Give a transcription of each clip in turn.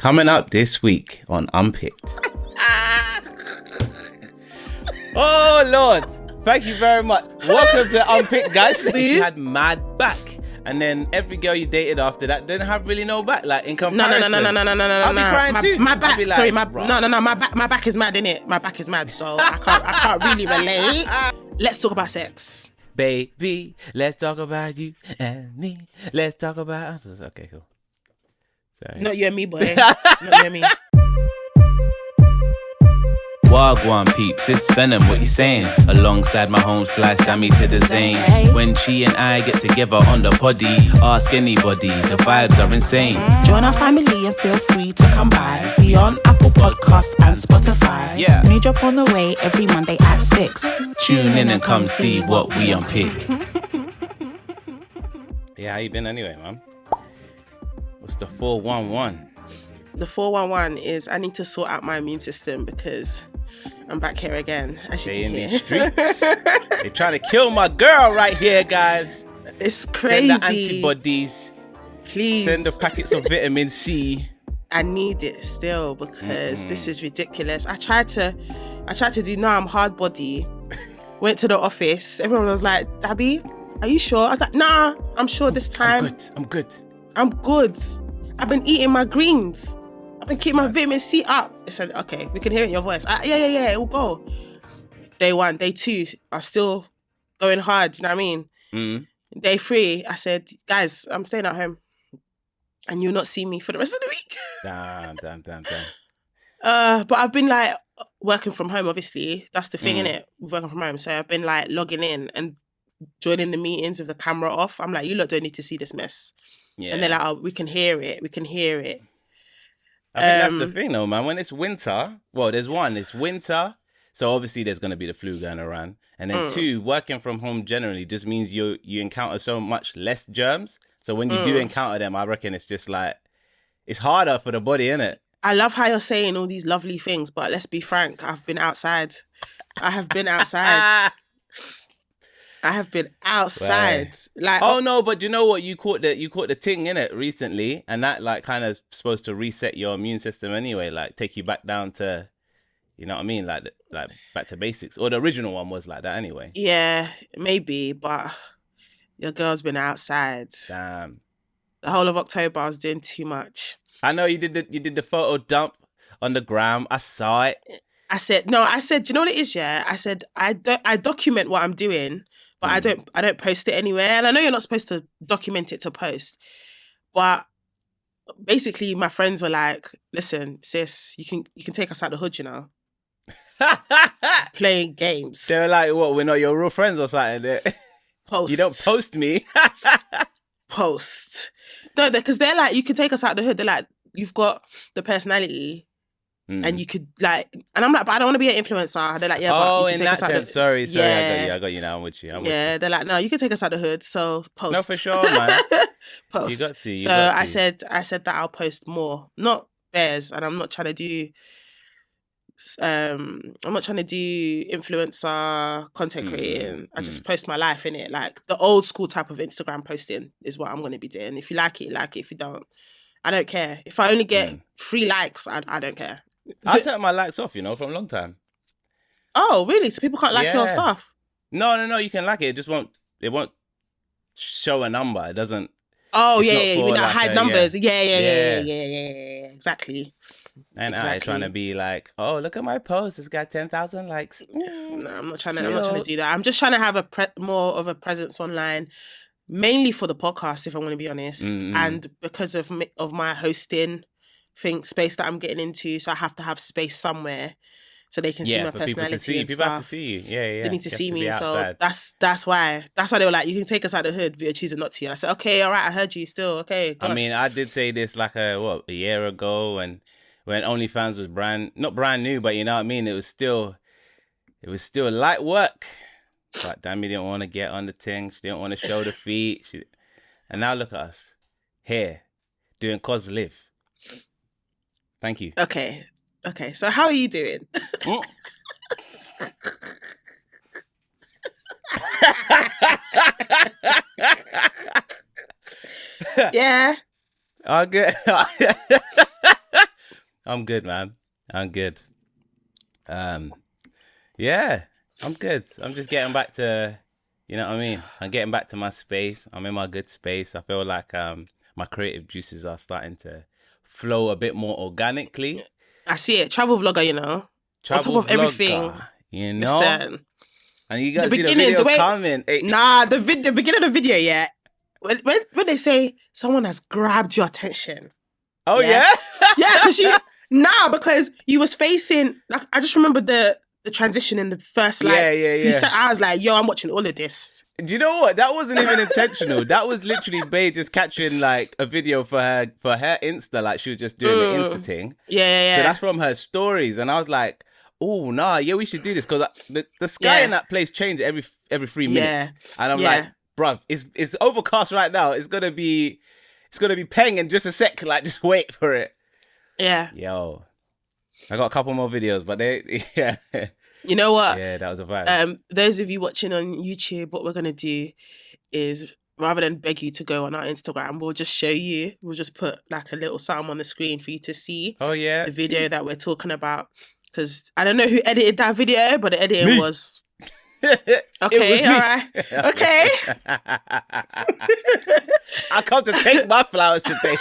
Coming up this week on Unpicked. Oh, Lord. Thank you very much. Welcome to Unpicked, guys. You had mad back. And then every girl you dated after that didn't have really no back. Like, in comparison. No. I'll be crying too. My back, like, sorry, my back is mad, innit? My back is mad, so I can't really relate. Let's talk about sex. Baby, let's talk about you and me. Let's talk about us. Okay, cool. Sorry. Not you and me, boy. Not you and me. Wagwan peeps, it's Venom, what you saying? Alongside my home slice, damn me to the zane. When she and I get together on the poddy, ask anybody, the vibes are insane. Join our family and feel free to come by. We on Apple Podcast and Spotify. Yeah. New drop on the way every Monday at 6. Tune in and come see what we unpick. Yeah, how you been anyway, man? What's the 411? The 411 is I need to sort out my immune system because I'm back here again, as you They can in hear. these streets. They trying to kill my girl right here, guys. It's crazy. Send the antibodies. Please. Send the packets of vitamin C. I need it still because this is ridiculous. I tried to do I'm hard body. Went to the office. Everyone was like, Dabby, are you sure? I was like, nah, I'm sure this time. I'm good. I'm good. I've been eating my greens. I've been keeping my vitamin C up. They said, okay, we can hear it in your voice. Yeah, it will go. Day 1, day 2 are still going hard. You know what I mean? Mm. Day 3, I said, guys, I'm staying at home. And you'll not see me for the rest of the week. Damn. But I've been like working from home, obviously. That's the thing, innit? Working from home. So I've been like logging in and joining the meetings with the camera off. I'm like, you lot don't need to see this mess. Yeah. And they're like, oh, we can hear it. I think that's the thing though, man. When it's winter, well, it's winter. So obviously there's going to be the flu going around. And then 2, working from home generally just means you encounter so much less germs. So when you do encounter them, I reckon it's just like, it's harder for the body, innit? I love how you're saying all these lovely things, but let's be frank, I've been outside. I have been outside. Right. Like, oh no, but you know what? You caught the thing in it recently, and that like kind of supposed to reset your immune system anyway, like take you back down to, you know what I mean, like back to basics. Or the original one was like that anyway. Yeah, maybe, but your girl's been outside. Damn. The whole of October I was doing too much. I know you did the photo dump on the gram. I saw it. I said, do you know what it is? Yeah, I said I document what I'm doing. But I don't post it anywhere. And I know you're not supposed to document it to post. But basically my friends were like, listen, sis, you can take us out the hood, you know. Playing games. They were like, what, we're not your real friends or something? Post. You don't post me. Post. No, because they're like, you can take us out the hood. They're like, you've got the personality. And you could like, and I'm like, but I don't want to be an influencer. They're like, yeah, but you can in take that us out sense, the sorry, yeah. I got you now. I'm with you. They're like, no, you can take us out the hood. So post. No, for sure, man. Post. You got to. So I said that I'll post more, not bears, and I'm not trying to do. I'm not trying to do influencer content creating. I just post my life in it, like the old school type of Instagram posting is what I'm going to be doing. If you like it, like it. If you don't, I don't care. If I only get 3 likes, I don't care. I took my likes off, for a long time. Oh, really? So people can't like your stuff? No. You can like it. It won't show a number. It doesn't. Oh, yeah. You mean like hide numbers? Yeah. Exactly. And I trying to be like, oh, look at my post. It's got 10,000 likes. No, I'm not trying to do that. I'm just trying to have more of a presence online, mainly for the podcast, if I'm going to be honest, and because of my hosting space that I'm getting into, so I have to have space somewhere so they can see my personality and people stuff. have to see you. Yeah. They need to see me. So that's why they were like, you can take us out of the hood, but you're choosing not to. And I said, okay, all right, I heard you still. Okay, gosh. I mean, I did say this like a year ago, and when OnlyFans was not brand new, but you know what I mean? It was still light work. But Dammy didn't want to get on the thing. She didn't want to show the feet. And now look at us here doing Cos Live. Thank you. Okay. So how are you doing? Yeah. Oh, good. I'm good, man. I'm good. Yeah, I'm good. I'm just getting back to, you know what I mean? I'm getting back to my space. I'm in my good space. I feel like my creative juices are starting to flow a bit more organically. I see it. Travel vlogger, you know. Travel On top of everything, vlogger, you know? listen, And you the gotta see the beginning, the videos way, coming. Hey. the beginning of the video, yeah. When they say someone has grabbed your attention. Oh yeah? Yeah, because you was facing, like, I just remember the transition in the first few seconds. I was like, yo, I'm watching all of this. Do you know what? That wasn't even intentional. That was literally Bae just catching like a video for her Insta, like she was just doing the Insta thing. Yeah. So that's from her stories, and I was like, oh nah, yeah, we should do this because the sky in that place changes every 3 minutes, and I'm like, bruv, it's overcast right now. It's gonna be paying in just a sec. Like, just wait for it. Yeah. Yo, I got a couple more videos, but yeah. You know what? Yeah, that was a vibe. Those of you watching on YouTube, what we're gonna do is, rather than beg you to go on our Instagram, we'll just show you. We'll just put like a little something on the screen for you to see. Oh yeah, the video that we're talking about. Because I don't know who edited that video, but the editing was okay. All right, okay. I come to take my flowers today.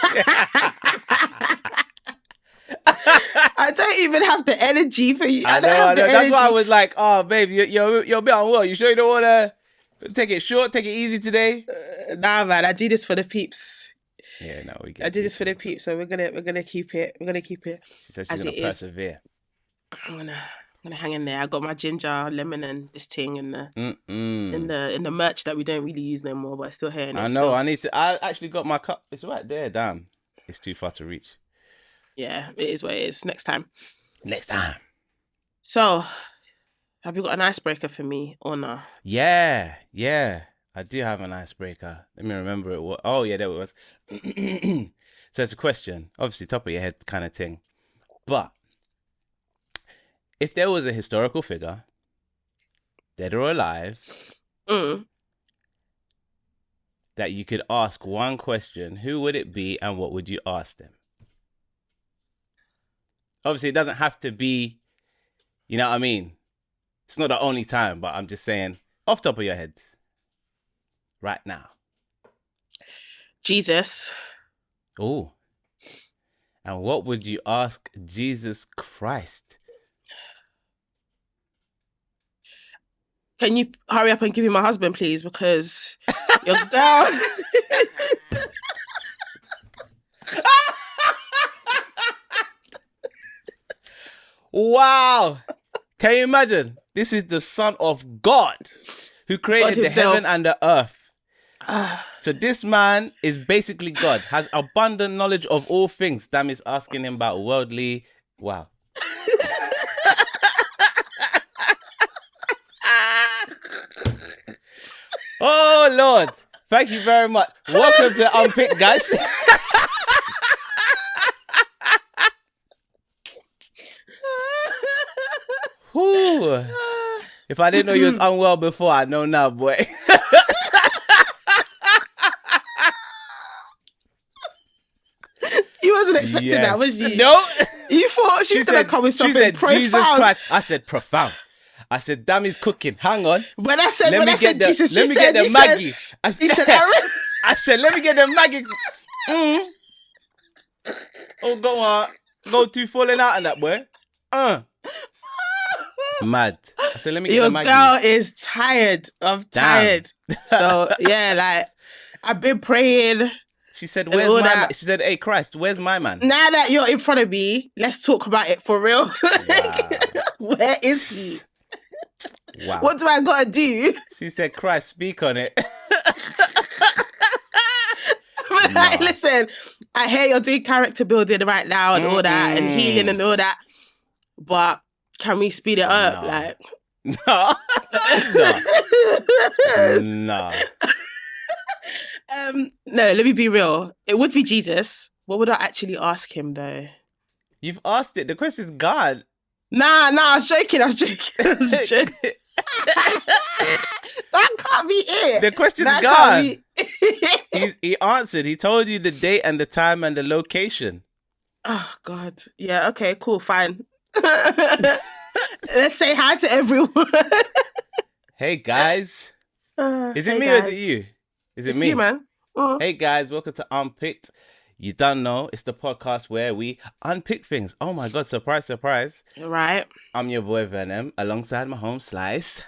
I don't even have the energy for you. I know. That's why I was like, "Oh, babe, you're a bit unwell. You sure you don't want to take it short, take it easy today?" Nah, man. I do this for the peeps. Yeah, no, we get. I do this for the peeps, so we're gonna keep it. We're gonna keep it. She said she's gonna persevere. I'm gonna hang in there. I got my ginger, lemon, and this thing in the merch that we don't really use no more, but it's still here. I know. I need to. I actually got my cup. It's right there. Damn, it's too far to reach. Yeah, it is what it is. Next time. So, have you got an icebreaker for me or not? Yeah. I do have an icebreaker. Let me remember it. Oh, yeah, there it was. So it's a question. Obviously, top of your head kind of thing. But if there was a historical figure, dead or alive, that you could ask one question, who would it be and what would you ask them? Obviously, it doesn't have to be, you know what I mean? It's not the only time, but I'm just saying, off the top of your head, right now. Jesus. Oh. And what would you ask Jesus Christ? Can you hurry up and give me my husband, please? Because your girl... Wow. Can you imagine? This is the Son of God who created the heaven and the earth. So this man is basically God, has abundant knowledge of all things. Damn, is asking him about worldly. Wow. Oh, Lord. Thank you very much. Welcome to Unpicked, guys. Whew. If I didn't know you was unwell before, I know now, boy. You wasn't expecting that, was you? No. You thought she's going to come with something profound. Jesus Christ. I said profound. I said, damn, he's cooking. Hang on. When I said Jesus, let me get the Maggie. He said, Aaron. I said, let me get the Maggie. Oh, go on. Go too falling out on that, boy. Mad. I said, let me get the Maggie. Your girl is tired. Tired. So, yeah, like, I've been praying. She said, where's my man? She said, hey, Christ, where's my man? Now that you're in front of me, let's talk about it for real. Wow. Where is he? Wow. What do I got to do? She said, Christ, speak on it. But like, listen, I hear you're doing character building right now and all that and healing and all that. But can we speed it up? No. Like, no. No, let me be real. It would be Jesus. What would I actually ask him though? You've asked it. The question's God. Nah, I was joking. That can't be it. The question's God. He answered. He told you the date and the time and the location. Oh God. Yeah. Okay. Cool. Fine. Let's say hi to everyone. Hey guys. Is it Hey me or is it guys. you? Is it It's you, me? man. Mm. Hey guys, welcome to Unpicked. You don't know, it's the podcast where we unpick things. Oh my god, surprise, surprise. Right. I'm your boy Venom alongside my home Slice.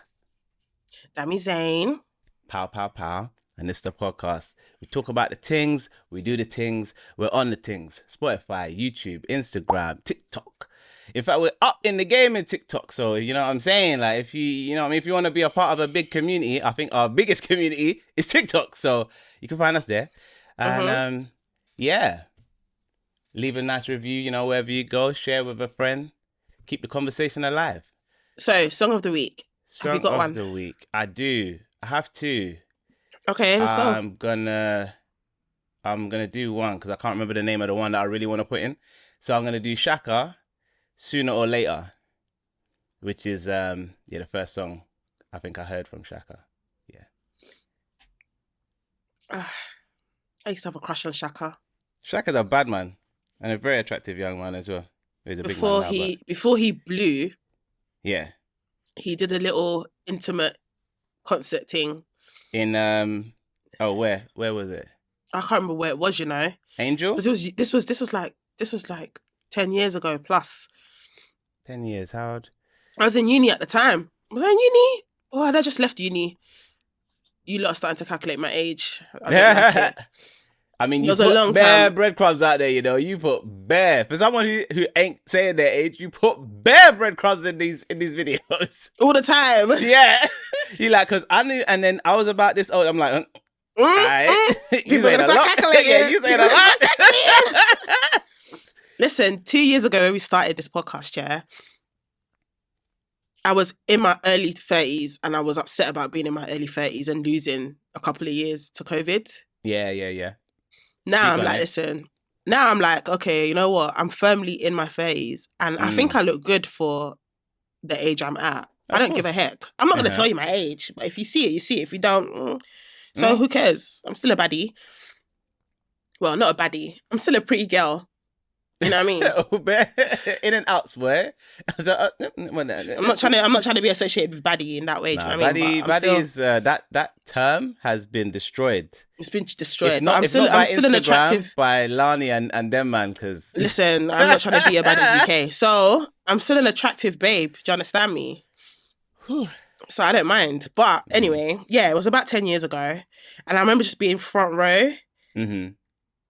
Dami Zane. Pow, pow, pow. And it's the podcast. We talk about the things, we do the things, we're on the things. Spotify, YouTube, Instagram, TikTok. In fact, we're up in the game in TikTok. So, you know what I'm saying? Like, if if you want to be a part of a big community, I think our biggest community is TikTok. So, you can find us there. And, Mm-hmm. yeah, leave a nice review, wherever you go, share with a friend, keep the conversation alive. So, song of the week. Have you Song got of one? the week. I do. I have two. Okay, let's go. I'm gonna do one because I can't remember the name of the one that I really want to put in. So I'm gonna do Shaka, Sooner or Later, which is the first song I think I heard from Shaka. Yeah. I used to have a crush on Shaka. Shaka's a bad man and a very attractive young man as well. He's a big man now, but Before he blew, yeah. he did a little intimate concert thing. In where was it? I can't remember where it was, Angel? Because this was like 10 years ago plus. 10 years, how old? I was in uni at the time. Was I in uni? Oh, I just left uni. You lot are starting to calculate my age. I don't like it. I mean, It you was a put long bare time. breadcrumbs out there, You put bare. For someone who ain't saying their age, you put bare breadcrumbs in these videos. All the time. Yeah. You like, because I knew, and then I was about this old. I'm like, alright. You saying a lot. Yeah, you saying a lot. Listen, 2 years ago when we started this podcast, yeah, I was in my early 30s and I was upset about being in my early 30s and losing a couple of years to COVID. Yeah. Now I'm like, listen, now I'm like, okay, you know what? I'm firmly in my 30s and I think I look good for the age I'm at. I don't give a heck. I'm not going to tell you my age, but if you see it, you see it. If you don't, so who cares? I'm still a baddie. Well, not a baddie. I'm still a pretty girl. You know what I mean? In and out, swear. I'm not trying to be associated with baddie in that way. Nah, do you know what I mean? Baddie is that term has been destroyed. It's been destroyed. If not, I'm still an attractive by Lani and them man. Because listen, I'm not trying to be a baddie's UK, so I'm still an attractive babe. Do you understand me? So I don't mind. But anyway, yeah, it was about 10 years ago, and I remember just being front row, and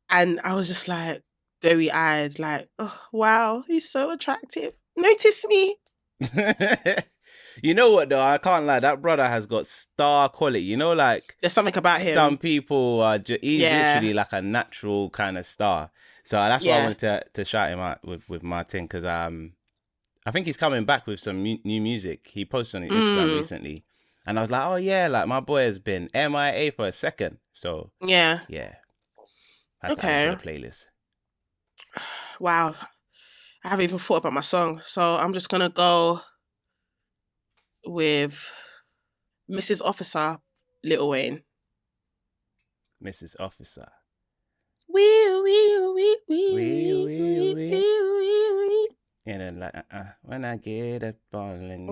I was just like, doughy eyed, like, oh wow, he's so attractive. Notice me. You know what though? I can't lie. That brother has got star quality. Like there's something about him. Some people are he's literally like a natural kind of star. So that's why I wanted to shout him out with my thing because I think he's coming back with some new music. He posted on his Instagram recently, and I was like, oh yeah, like my boy has been MIA for a second. So yeah. Okay. To the playlist. Wow, I haven't even thought about my song, so I'm just gonna go with Mrs. Officer, Lil Wayne. Mrs. Officer. And then like when I get up falling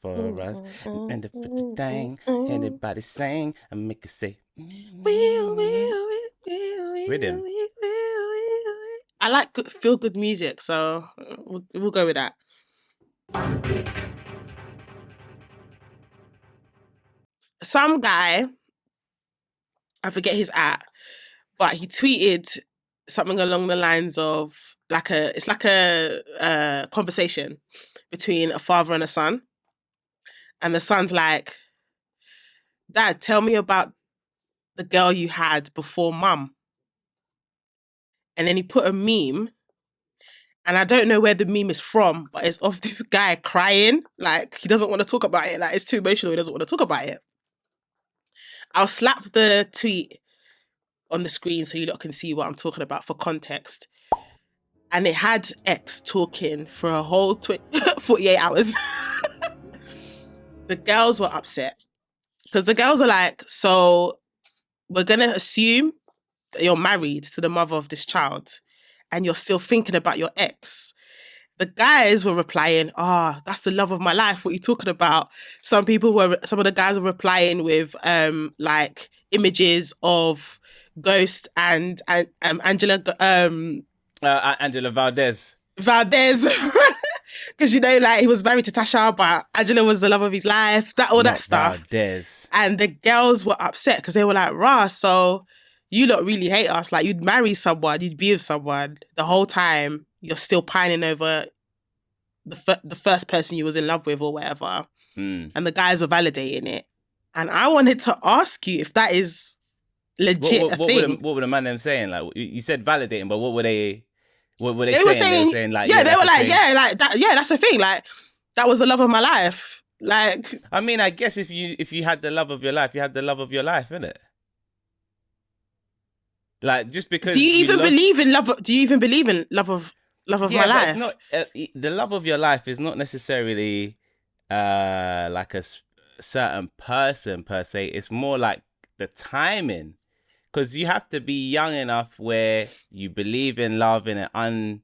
for us and the thing anybody saying and make it say rhythm. I like feel good music, so we'll go with that. Some guy, I forget his @ but he tweeted something along the lines of it's like a conversation between a father and a son. And the son's like, Dad, tell me about the girl you had before mum. And then he put a meme, and I don't know where the meme is from, but it's of this guy crying. Like, he doesn't want to talk about it. Like, it's too emotional. He doesn't want to talk about it. I'll slap the tweet on the screen so you lot can see what I'm talking about for context. And it had X talking for a whole 48 hours. The girls were upset because the girls are like, so we're going to assume that you're married to the mother of this child and you're still thinking about your ex. The guys were replying, that's the love of my life. What are you talking about? Some of the guys were replying with like images of Ghost and Angela Angela Valdez. Because, like, he was married to Tasha, but Angela was the love of his life, that stuff. Valdez. And the girls were upset because they were like, rah, so you lot really hate us. Like, you'd marry someone, you'd be with someone the whole time, you're still pining over the first person you was in love with or whatever. And the guys were validating it. And I wanted to ask you if that is legit a thing. What were the man them saying? Like, you said validating, but what were they... What were they saying? They were saying like, they were like, like that. Yeah, that's the thing. Like, that was the love of my life. Like, I mean, I guess if you had the love of your life, you had the love of your life, innit? Like, just because. Do you even believe in love? Do you even believe in love of my life? It's not the love of your life is not necessarily like a certain person per se. It's more like the timing. Because you have to be young enough where you believe in love in an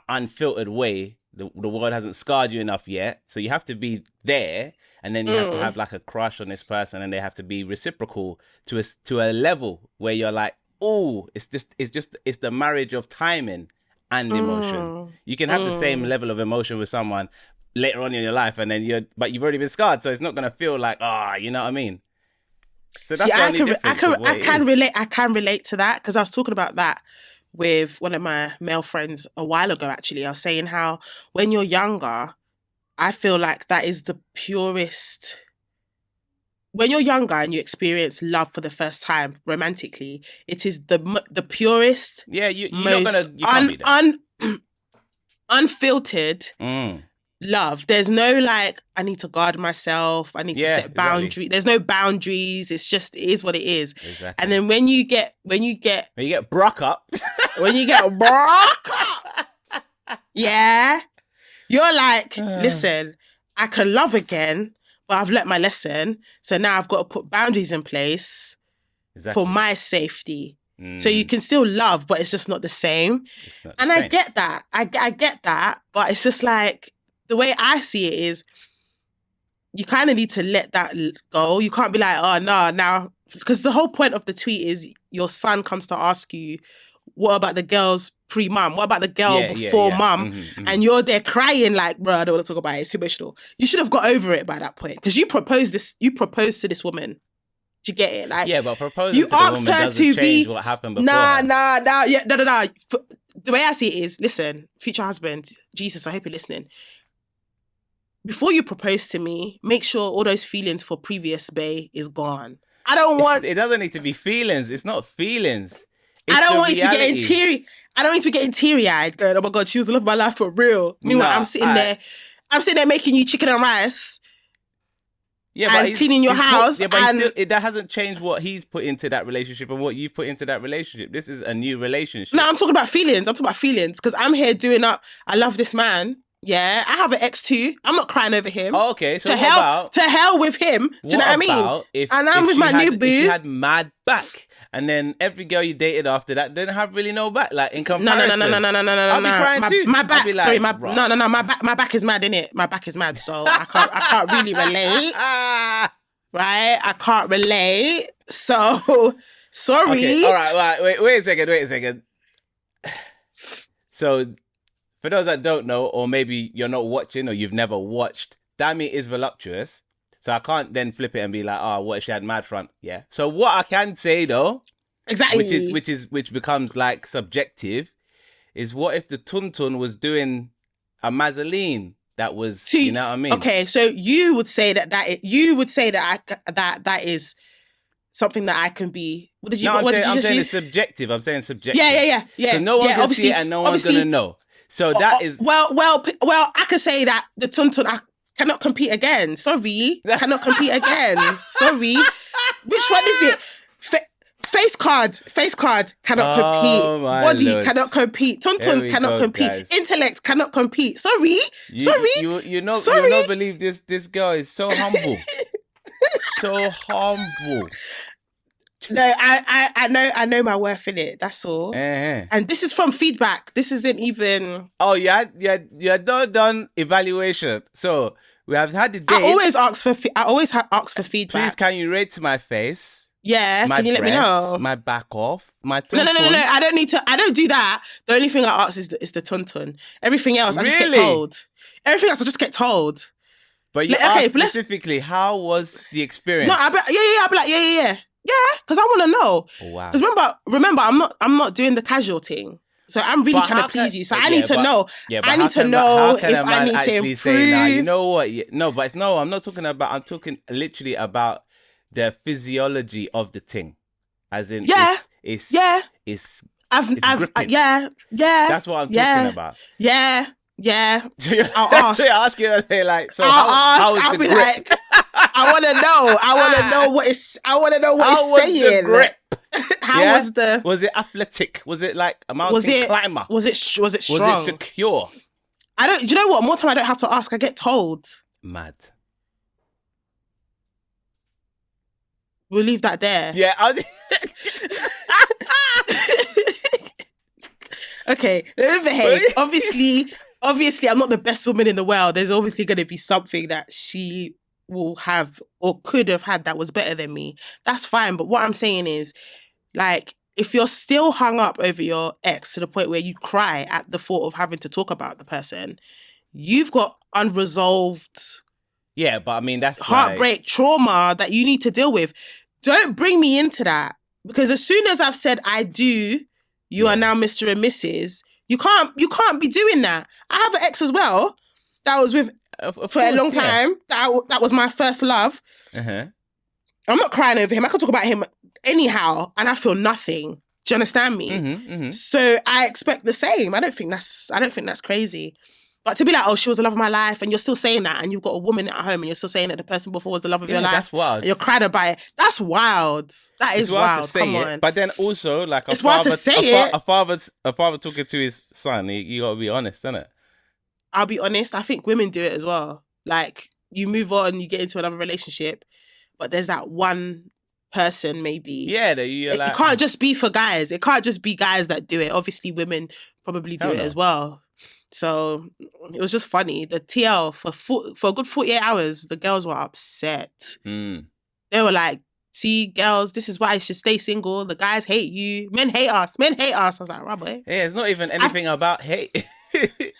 unfiltered way. The world hasn't scarred you enough yet. So you have to be there, and then you have to have like a crush on this person, and they have to be reciprocal to a level where you're like, oh, it's the marriage of timing and emotion. You can have the same level of emotion with someone later on in your life, and then but you've already been scarred, so it's not gonna feel like, you know what I mean? So that's I can relate to that, because I was talking about that with one of my male friends a while ago, actually. I was saying how when you're younger, I feel like that is the purest. When you're younger and you experience love for the first time romantically, it is the purest, you're not gonna unfiltered love. There's no like, I need to guard myself, I need to set boundaries. Exactly. There's no boundaries. It is what it is. Exactly. And then when you get broke up, yeah, you're like, listen, I can love again, but I've learnt my lesson. So now I've got to put boundaries in place for my safety. So you can still love, but it's just not the same. I get that. I get that, but it's just like, the way I see it is, you kind of need to let that go. You can't be like, oh, no, now... Because the whole point of the tweet is your son comes to ask you, what about the girl's pre-mum? What about the girl before mum? And you're there crying like, bro, I don't want to talk about it. It's emotional. You should have got over it by that point. Because you proposed to this woman. Do you get it? Like, but proposing to the woman doesn't change what happened before. No. The way I see it is, listen, future husband, Jesus, I hope you're listening. Before you propose to me, make sure all those feelings for previous bae is gone. I don't want... It doesn't need to be feelings. It's not feelings. I don't want you to be getting teary. I don't want you to be getting teary-eyed going, oh my God, she was the love of my life for real. Meanwhile, I'm sitting there making you chicken and rice. And cleaning your house. That hasn't changed what he's put into that relationship and what you've put into that relationship. This is a new relationship. No, I'm talking about feelings. Because I'm here doing up, I love this man. Yeah, I have an ex too. I'm not crying over him. Oh, okay, so to hell with him. Do you know what I mean? And I'm with my new boo. If you had mad back, and then every girl you dated after that didn't have really no back, like in comparison. No. I'll be crying too. My back, like, sorry, my back is mad, innit? My back is mad, so I can't really relate. Right? I can't relate. So sorry. Okay, all right, wait a second. So, for those that don't know, or maybe you're not watching or you've never watched, Dami is voluptuous. So I can't then flip it and be like, oh, what if she had mad front? Yeah. So what I can say though, exactly, which becomes like subjective, is what if the tuntun was doing a mazzoline that was, you know what I mean? Okay, so you would say that is something that I can be. What did you? No, I'm saying it's subjective. I'm saying subjective. Yeah. So no one can see it and no one's gonna know. So that is well. I could say that the tuntun cannot compete again. Sorry, cannot compete again. Sorry. Which one is it? Face card cannot compete. Body Lord. Cannot compete. Tuntun cannot compete. Guys. Intellect cannot compete. Sorry. You not believe this girl is so humble. so humble. No, I know my worth in it. That's all. And this is from feedback. This isn't even. Oh, yeah, not done evaluation. So we have had the date. I always ask for feedback. Please, can you rate my face? Yeah, can you let me know? My back off, my no. I don't need to. I don't do that. The only thing I ask is the tuntun. Everything else, I just get told. Everything else, I just get told. But you asked specifically, how was the experience? No, I'll be like, yeah, because I want to know. Oh, wow. Because remember, I'm not doing the casual thing. So I'm really trying to please you. So I need to know. Yeah, I need to know if I need to improve. Say, nah, you know what? I'm not talking about. I'm talking literally about the physiology of the thing, as in it's gripping. Yeah. That's what I'm talking about. Yeah. I'll ask. So ask you, like, so I'll be grip? Like, I want to know. I want to know what it's. I want to know what it's saying. The grip? How was the? Was it athletic? Was it like a mountain climber? Was it strong? Was it secure? I don't. Do you know what? More time I don't have to ask. I get told. Mad. We'll leave that there. Yeah. Okay. Let me behave. Obviously, I'm not the best woman in the world. There's obviously going to be something that she will have or could have had that was better than me. That's fine. But what I'm saying is, like, if you're still hung up over your ex to the point where you cry at the thought of having to talk about the person, you've got unresolved. Yeah, but I mean, that's heartbreak, trauma that you need to deal with. Don't bring me into that, because as soon as I've said I do, you are now Mr. and Mrs. You can't be doing that. I have an ex as well that I was with for a long time. That was my first love. Uh-huh. I'm not crying over him. I can talk about him anyhow, and I feel nothing. Do you understand me? Mm-hmm. So I expect the same. I don't think that's crazy. But to be like, oh, she was the love of my life, and you're still saying that, and you've got a woman at home, and you're still saying that the person before was the love of your life. That's wild. And you're crying about it. That's wild. That is wild. To say Come it, on. But then also, like, it's wild to say it. A father talking to his son. You gotta be honest, isn't it? I'll be honest. I think women do it as well. Like, you move on, you get into another relationship, but there's that one person maybe. Yeah, that it can't just be for guys. It can't just be guys that do it. Obviously, women probably do it as well. So it was just funny. The TL for a good 48 hours, the girls were upset. They were like, see, girls, this is why you should stay single. The guys hate you. Men hate us. I was like, rah, boy. Yeah, it's not even anything about hate.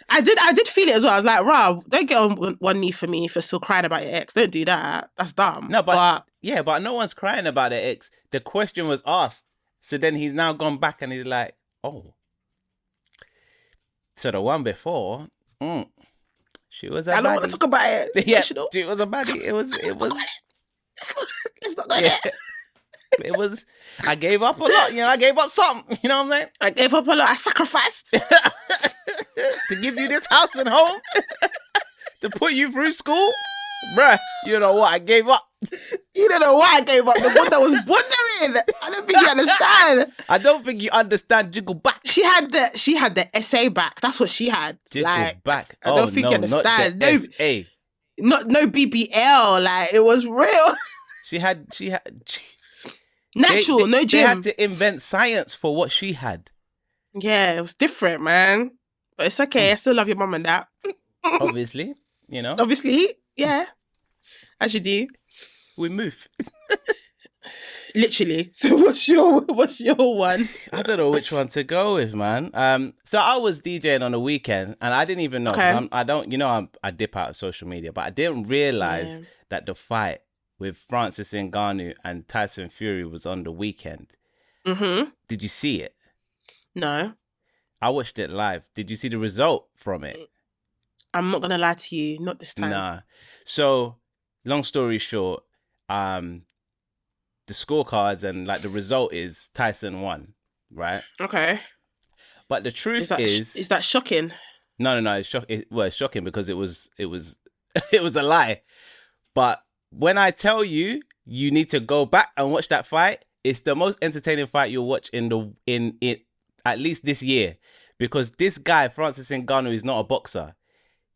I did feel it as well. I was like, rah, don't get on one knee for me if you're still crying about your ex. Don't do that. That's dumb. No, but no one's crying about their ex. The question was asked. So then he's now gone back and he's like, oh. So the one before, she was a baddie. I don't want to talk about it. Yeah, she was a baddie. It was. Let's not go there. It was. I gave up a lot. I gave up something. You know what I'm saying? I gave up a lot. I sacrificed to give you this house and home, to put you through school, bruh. You know what? I gave up. You don't know why I gave up. The one that was wondering. I don't think you understand. I don't think you understand. Jiggle back. She had the essay back. That's what she had. Jiggle back. I don't think you understand. No BBL. Like, it was real. She had natural. No gym. They had to invent science for what she had. Yeah, it was different, man. But it's okay. I still love your mum and dad. Obviously, Obviously, yeah. As you do. We move. Literally. So what's your one? I don't know which one to go with, man. So I was DJing on the weekend and I didn't even know. Okay. I dip out of social media, but I didn't realize that the fight with Francis Ngannou and Tyson Fury was on the weekend. Mm-hmm. Did you see it? No. I watched it live. Did you see the result from it? I'm not gonna lie to you, not this time. Nah. So, long story short, the scorecards and like the result is Tyson won, right? Okay. But the truth is that shocking? No. It's shocking because it was it was a lie. But when I tell you, you need to go back and watch that fight. It's the most entertaining fight you'll watch in at least this year, because this guy Francis Ngannou is not a boxer.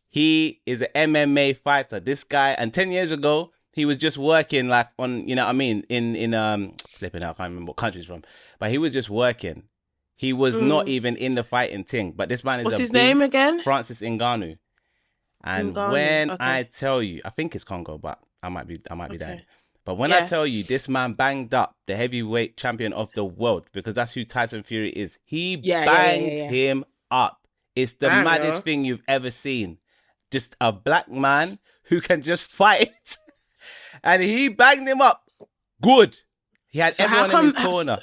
He is an MMA fighter. This guy, and 10 years ago, he was just working like on, you know what I mean, in flipping out, I can't remember what country he's from, but he was just working. He was not even in the fighting thing. But this man is What's a his beast, name again? Francis Ngannou. And Ngannou, when okay. I tell you, I think it's Congo, but I might be Okay. dying. But when I tell you, this man banged up the heavyweight champion of the world, because that's who Tyson Fury is. He banged him up. It's the maddest thing you've ever seen. Just a black man who can just fight. And he banged him up. Good. He had everyone in his corner.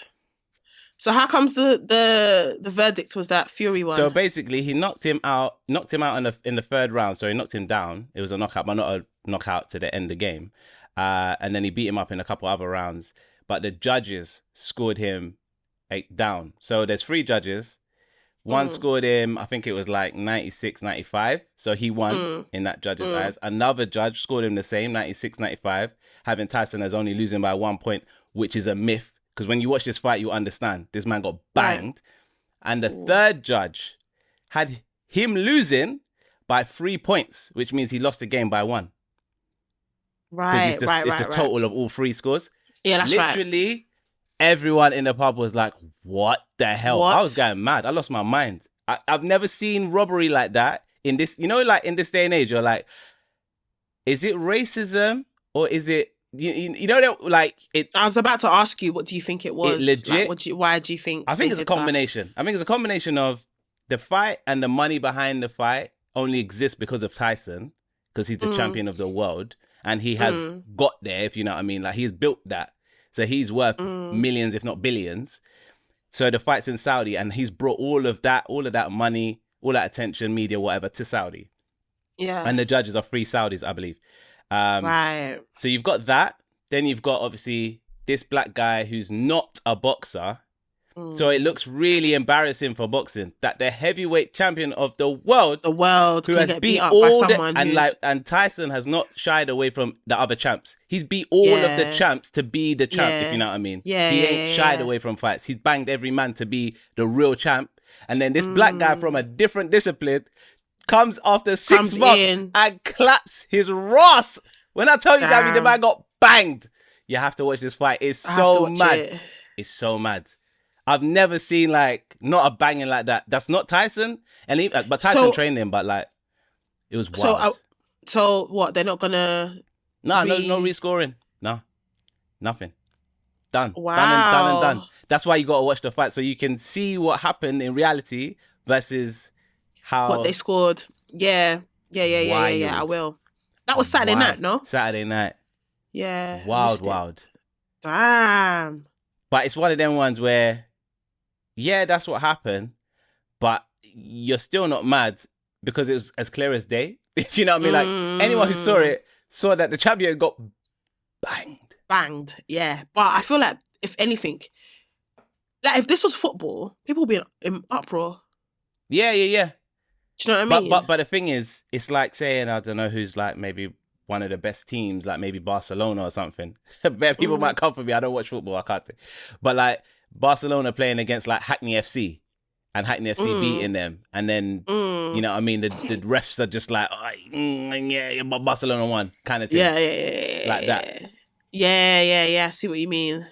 So how comes the verdict was that Fury won? So basically, he knocked him out in the third round. So he knocked him down. It was a knockout, but not a knockout to the end of the game. And then he beat him up in a couple other rounds. But the judges scored him 8 down. So there's 3 judges. One scored him, I think it was like 96, 95. So he won in that judge's eyes. Another judge scored him the same, 96, 95, having Tyson as only losing by 1 point, which is a myth. Because when you watch this fight, you understand this man got banged. Right. And the third judge had him losing by 3 points, which means he lost the game by 1. Right, it's the total of all 3 scores. Yeah, that's Literally, everyone in the pub was like, what the hell? I was going mad. I lost my mind. I've never seen robbery like that in this, you know, like in this day and age, you're like, is it racism or is it, you know, like it. I was about to ask you, what do you think it was? It legit. Like, why do you think? I think it's a combination. That? I think it's a combination of the fight and the money behind the fight only exists because of Tyson, because he's the champion of the world and he has got there, if you know what I mean. Like he's built that. So he's worth millions, if not billions. So the fight's in Saudi and he's brought all of that money, all that attention, media, whatever, to Saudi. Yeah. And the judges are 3 Saudis, I believe. Right. So you've got that. Then you've got, obviously, this black guy who's not a boxer. So it looks really embarrassing for boxing that the heavyweight champion of the world who has get beat up all by someone and Tyson has not shied away from the other champs. He's beat all of the champs to be the champ, if you know what I mean. He ain't shied away from fights. He's banged every man to be the real champ. And then this black guy from a different discipline comes after 6 months and claps his Ross. When I tell you that the man got banged, you have to watch this fight. It's so mad. It's so mad. I've never seen like not a banging like that. That's not Tyson, but Tyson trained him. But like, it was wild. So what? They're not gonna? No rescoring. No, nothing. Done. Wow. Done and done. That's why you gotta watch the fight so you can see what happened in reality versus what they scored. Yeah. I will. That was Saturday night, no? Saturday night. Yeah. Wild. Damn. But it's one of them ones where, yeah, that's what happened, but you're still not mad because it was as clear as day. If you know what I mean? Like, anyone who saw it saw that the champion got banged. Yeah. But I feel like, if anything, like if this was football, people would be in uproar. Yeah. Do you know what I mean? But the thing is, it's like saying, I don't know who's like maybe one of the best teams, like maybe Barcelona or something. People might come for me. I don't watch football. I can't. But like Barcelona playing against like Hackney FC and Hackney FC beating them. And then, you know what I mean? The refs are just like, yeah, Barcelona won kind of thing. Yeah. Like that. Yeah. I see what you mean.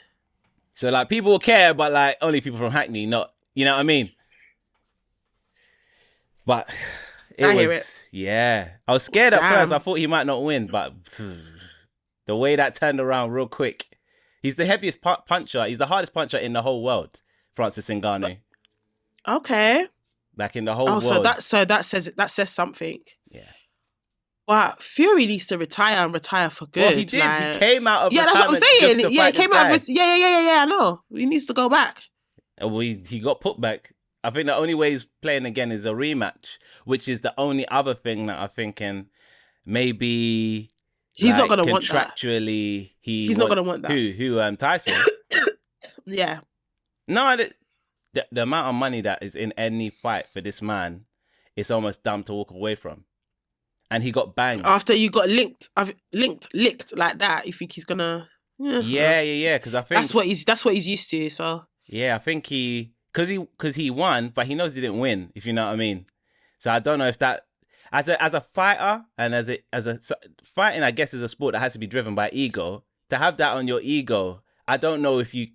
So like people will care, but like only people from Hackney, not, you know what I mean? But I hear it. Yeah. I was scared at first. I thought he might not win, but the way that turned around real quick. He's the heaviest puncher. He's the hardest puncher in the whole world, Francis Ngannou. Okay. Like in the whole world. So that says something. Yeah. But Fury needs to retire for good. Well, he did. Like, he came out of that's what I'm saying. Yeah, he came out of I know. He needs to go back. He got put back. I think the only way he's playing again is a rematch, which is the only other thing that I'm thinking maybe he's not going to want that. Contractually, he's not going to want that. Who? Tyson? Yeah. No, the amount of money that is in any fight for this man, it's almost dumb to walk away from. And he got banged. After you got licked like that, you think he's going to... Yeah, because I think... That's what he's used to, so... Yeah, I think Because he won, but he knows he didn't win, if you know what I mean. So I don't know if that... as a fighter and fighting, I guess, is a sport that has to be driven by ego. To have that on your ego, I don't know if you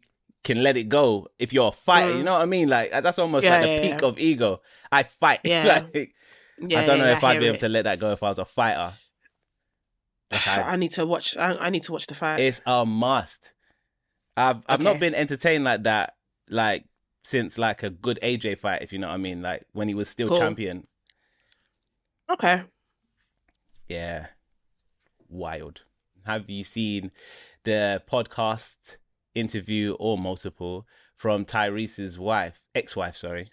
can let it go if you're a fighter. You know what I mean? Like that's almost like the peak of ego. I fight. Like I don't know if I'd be able to let that go if I was a fighter. Like I need to watch. I need to watch the fight. It's a must. I've not been entertained like that, like since like a good AJ fight, if you know what I mean, like when he was still champion. Okay. Yeah. Wild. Have you seen the podcast interview or multiple from Tyrese's ex-wife, sorry?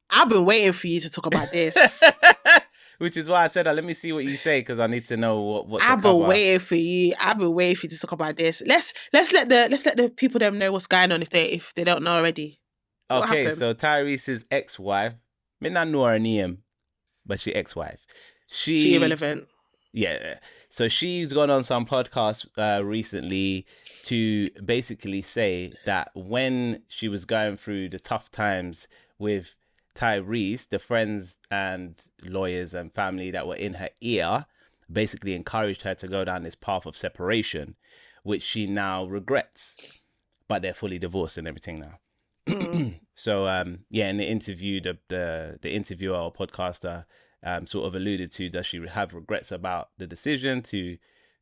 I've been waiting for you to talk about this. Which is why I said, let me see what you say, because I need to know what I've been waiting for you. I've been waiting for you to talk about this. Let's let the people them know what's going on if they don't know already. Okay, so Tyrese's ex-wife, me not know her name, but she ex-wife. She irrelevant. Yeah. So she's gone on some podcast recently to basically say that when she was going through the tough times with Tyrese, the friends and lawyers and family that were in her ear basically encouraged her to go down this path of separation, which she now regrets. But they're fully divorced and everything now. So in the interview, the interviewer or podcaster sort of alluded to, does she have regrets about the decision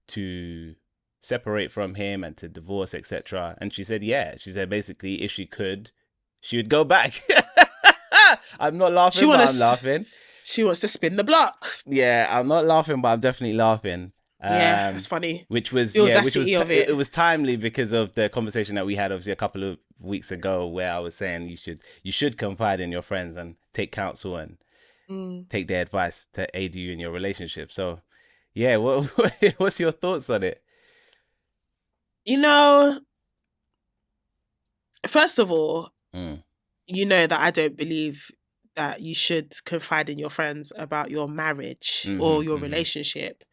to separate from him and to divorce, etc. And she said, yeah. She said basically if she could, she would go back. I'm not laughing, but I'm laughing. She wants to spin the block. Yeah, I'm not laughing, but I'm definitely laughing. Yeah, that's funny. Which was it was timely because of the conversation that we had obviously a couple of weeks ago, where I was saying you should confide in your friends and take counsel and take their advice to aid you in your relationship. So, yeah, what's your thoughts on it? You know, first of all, you know that I don't believe that you should confide in your friends about your marriage or your relationship.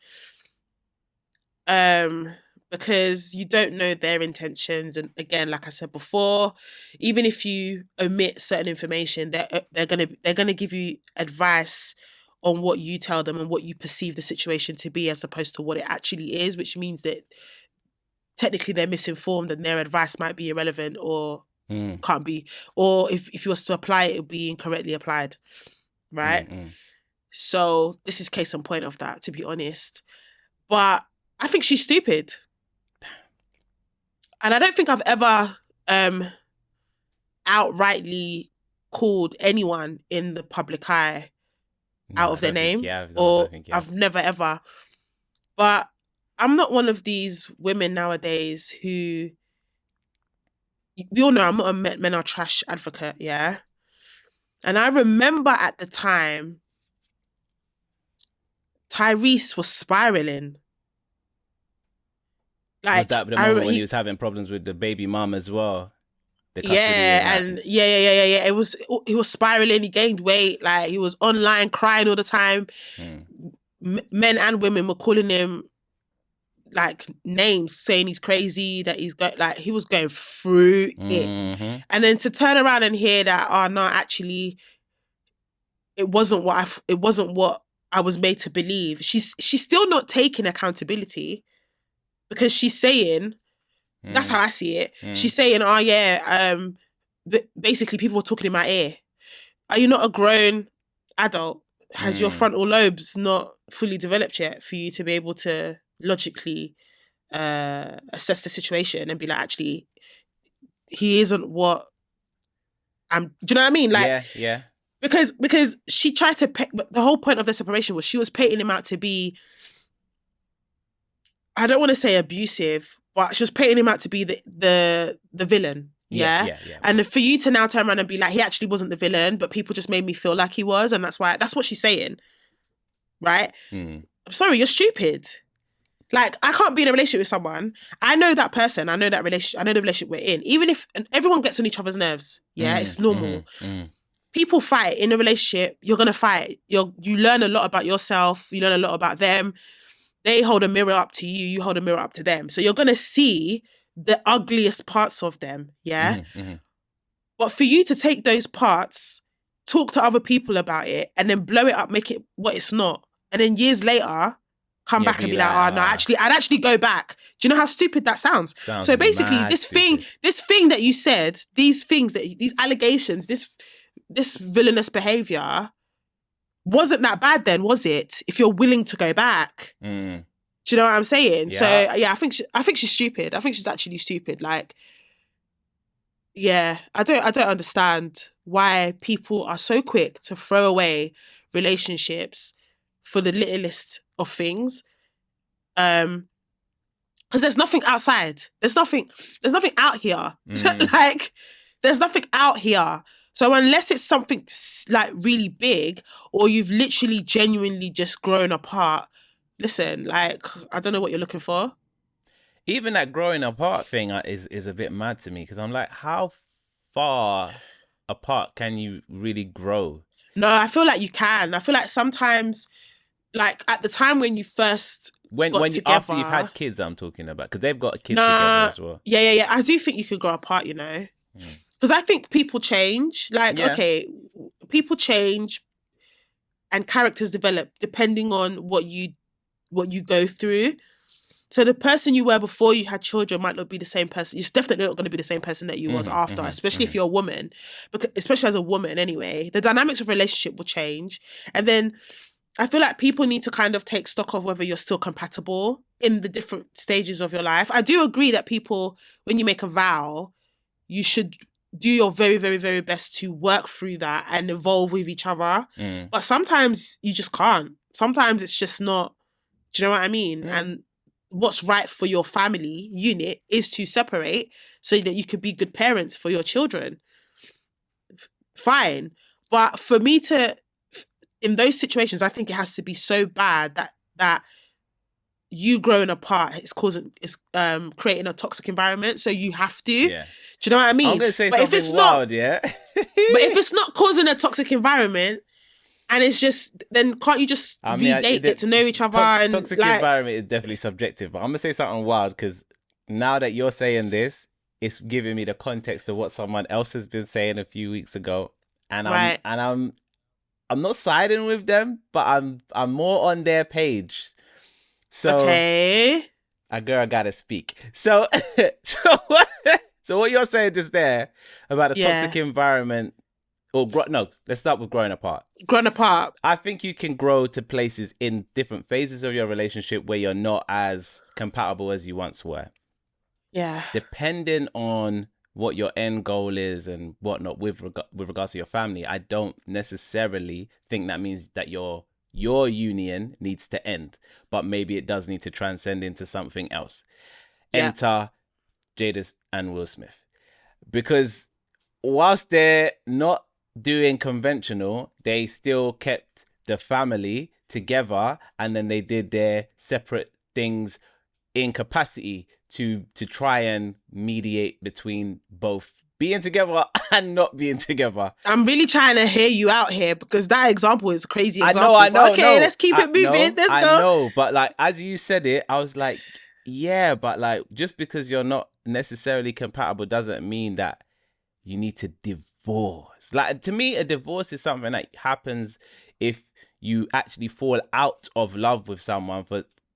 Because you don't know their intentions, and again, like I said before, even if you omit certain information, they're gonna give you advice on what you tell them and what you perceive the situation to be, as opposed to what it actually is, which means that technically they're misinformed and their advice might be irrelevant or can't be, or if you was to apply it, it would be incorrectly applied, right? So this is case in point of that, to be honest. But I think she's stupid. And I don't think I've ever outrightly called anyone in the public eye out of their name. I've never ever. But I'm not one of these women nowadays who, we all know I'm not a men are trash advocate, yeah? And I remember at the time, Tyrese was spiraling. Like, was that the moment when he was having problems with the baby mom as well? Yeah. He was spiraling. He gained weight. Like, he was online crying all the time. Men and women were calling him like names, saying he's crazy, that he's got, like, he was going through it. And then to turn around and hear that, oh no, actually, it wasn't what I was made to believe. She's still not taking accountability. Because she's saying, that's how I see it. She's saying, oh yeah, basically people were talking in my ear. Are you not a grown adult? Has your frontal lobes not fully developed yet for you to be able to logically assess the situation and be like, actually, he isn't what I'm, do you know what I mean? Like, yeah. Because she tried to, the whole point of the separation was she was painting him out to be, I don't want to say abusive, but she was painting him out to be the villain. Yeah. And for you to now turn around and be like, he actually wasn't the villain, but people just made me feel like he was, and that's what she's saying. Right? I'm sorry, you're stupid. Like, I can't be in a relationship with someone. I know that person, I know that relationship, I know the relationship we're in. Even if everyone gets on each other's nerves, yeah, it's normal. People fight in a relationship, you're gonna fight. You learn a lot about yourself, you learn a lot about them. They hold a mirror up to you, you hold a mirror up to them. So you're going to see the ugliest parts of them, yeah? But for you to take those parts, talk to other people about it, and then blow it up, make it what it's not, and then years later come back and be like, oh no, actually, I'd actually go back. Do you know how stupid that sounds? So basically, this thing that you said, these allegations, this villainous behavior wasn't that bad then, was it? If you're willing to go back. Mm. Do you know what I'm saying? Yeah. So yeah, I think she's stupid. I think she's actually stupid. Like, yeah, I don't understand why people are so quick to throw away relationships for the littlest of things. Because there's nothing outside. There's nothing out here. Like, there's nothing out here. So unless it's something like really big, or you've literally genuinely just grown apart, listen, like, I don't know what you're looking for. Even that growing apart thing is a bit mad to me, because I'm like, how far apart can you really grow? No, I feel like you can. I feel like sometimes, like at the time when you first got together, after you've had kids, I'm talking about, because they've got kids together as well. Yeah. I do think you could grow apart, you know, because I think people change. Like, okay, people change, and characters develop depending on what you go through. So the person you were before you had children might not be the same person. You're definitely not going to be the same person that you was after, especially if you're a woman. Because, especially as a woman anyway, the dynamics of relationship will change. And then I feel like people need to kind of take stock of whether you're still compatible in the different stages of your life. I do agree that people, when you make a vow, you should do your very, very, very best to work through that and evolve with each other. But sometimes you just can't. Sometimes it's just not. Do you know what I mean? And what's right for your family unit is to separate so that you could be good parents for your children. Fine. But for me to, in those situations, I think it has to be so bad that you growing apart is creating a toxic environment. So you have to. Yeah. Do you know what I mean? I'm going to say something wild, yeah? But if it's not causing a toxic environment, and it's just, then can't you just get to know each other? Toxic environment is definitely subjective, but I'm going to say something wild, because now that you're saying this, it's giving me the context of what someone else has been saying a few weeks ago. And I'm not siding with them, but I'm more on their page. So, okay. I gotta speak. So what you're saying just there about the toxic environment, let's start with growing apart. Growing apart. I think you can grow to places in different phases of your relationship where you're not as compatible as you once were. Yeah. Depending on what your end goal is and whatnot with regards to your family, I don't necessarily think that means that your union needs to end, but maybe it does need to transcend into something else. Yeah. Enter Jada and Will Smith. Because whilst they're not doing conventional, they still kept the family together, and then they did their separate things in capacity to try and mediate between both being together and not being together. I'm really trying to hear you out here, because that example is a crazy example. I know. Okay, let's keep it moving. Let's go. I know, but like, as you said it, I was like, yeah, but like, just because you're not necessarily compatible doesn't mean that you need to divorce. Like, to me, a divorce is something that happens if you actually fall out of love with someone,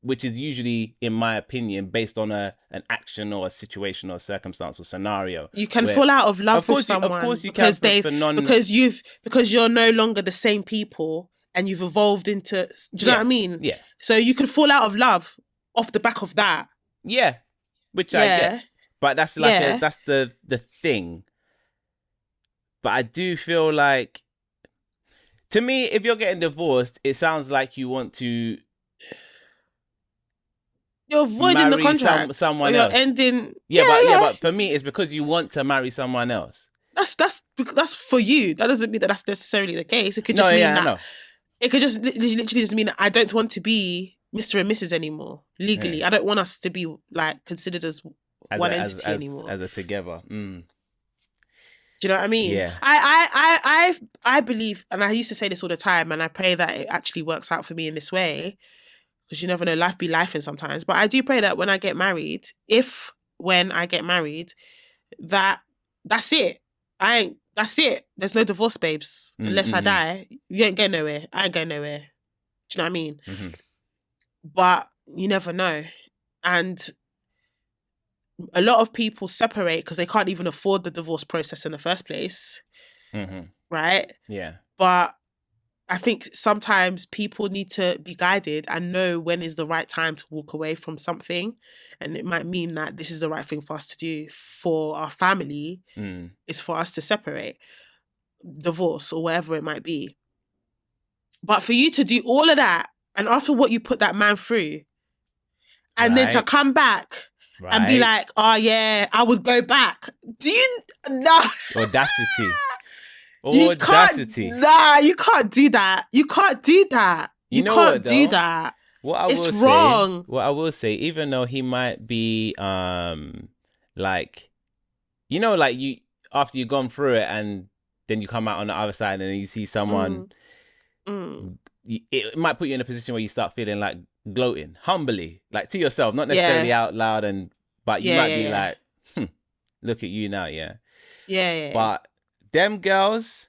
which is usually, in my opinion, based on an action or a situation or a circumstance or scenario. You can fall out of love with someone, of course you can, because you're no longer the same people and you've evolved into. Do you know what I mean? Yeah. So you could fall out of love off the back of that. Yeah, which I get, but that's like that's the thing. But I do feel like, to me, if you're getting divorced, it sounds like you want to. You're voiding the contract. Someone else. You're ending. Yeah, but for me, it's because you want to marry someone else. That's for you. That doesn't mean that that's necessarily the case. It could just mean that. It could just literally just mean that I don't want to be Mr. and Mrs. anymore legally. Yeah. I don't want us to be like considered as one entity anymore. As a together. Do you know what I mean? Yeah. I believe, and I used to say this all the time, and I pray that it actually works out for me in this way, because you never know, life be lifing sometimes. But I do pray that when I get married, that's it. That's it. There's no divorce, babes. Unless I die, you ain't going nowhere. I ain't going nowhere. Do you know what I mean? Mm-hmm. But you never know. And a lot of people separate because they can't even afford the divorce process in the first place. Mm-hmm. Right? Yeah. But I think sometimes people need to be guided and know when is the right time to walk away from something. And it might mean that this is the right thing for us to do for our family, is for us to separate, divorce, or whatever it might be. But for you to do all of that, and after what you put that man through, and then to come back and be like, oh yeah, I would go back. Do you? No. Audacity. You can't do that. You can't do that. You know can't what, though? do that. It's wrong. What I will say, even though he might be like, you know, like you after you've gone through it and then you come out on the other side and you see someone, it might put you in a position where you start feeling like gloating, humbly, like to yourself, not necessarily out loud, but you might be like, look at you now, Yeah. But them girls,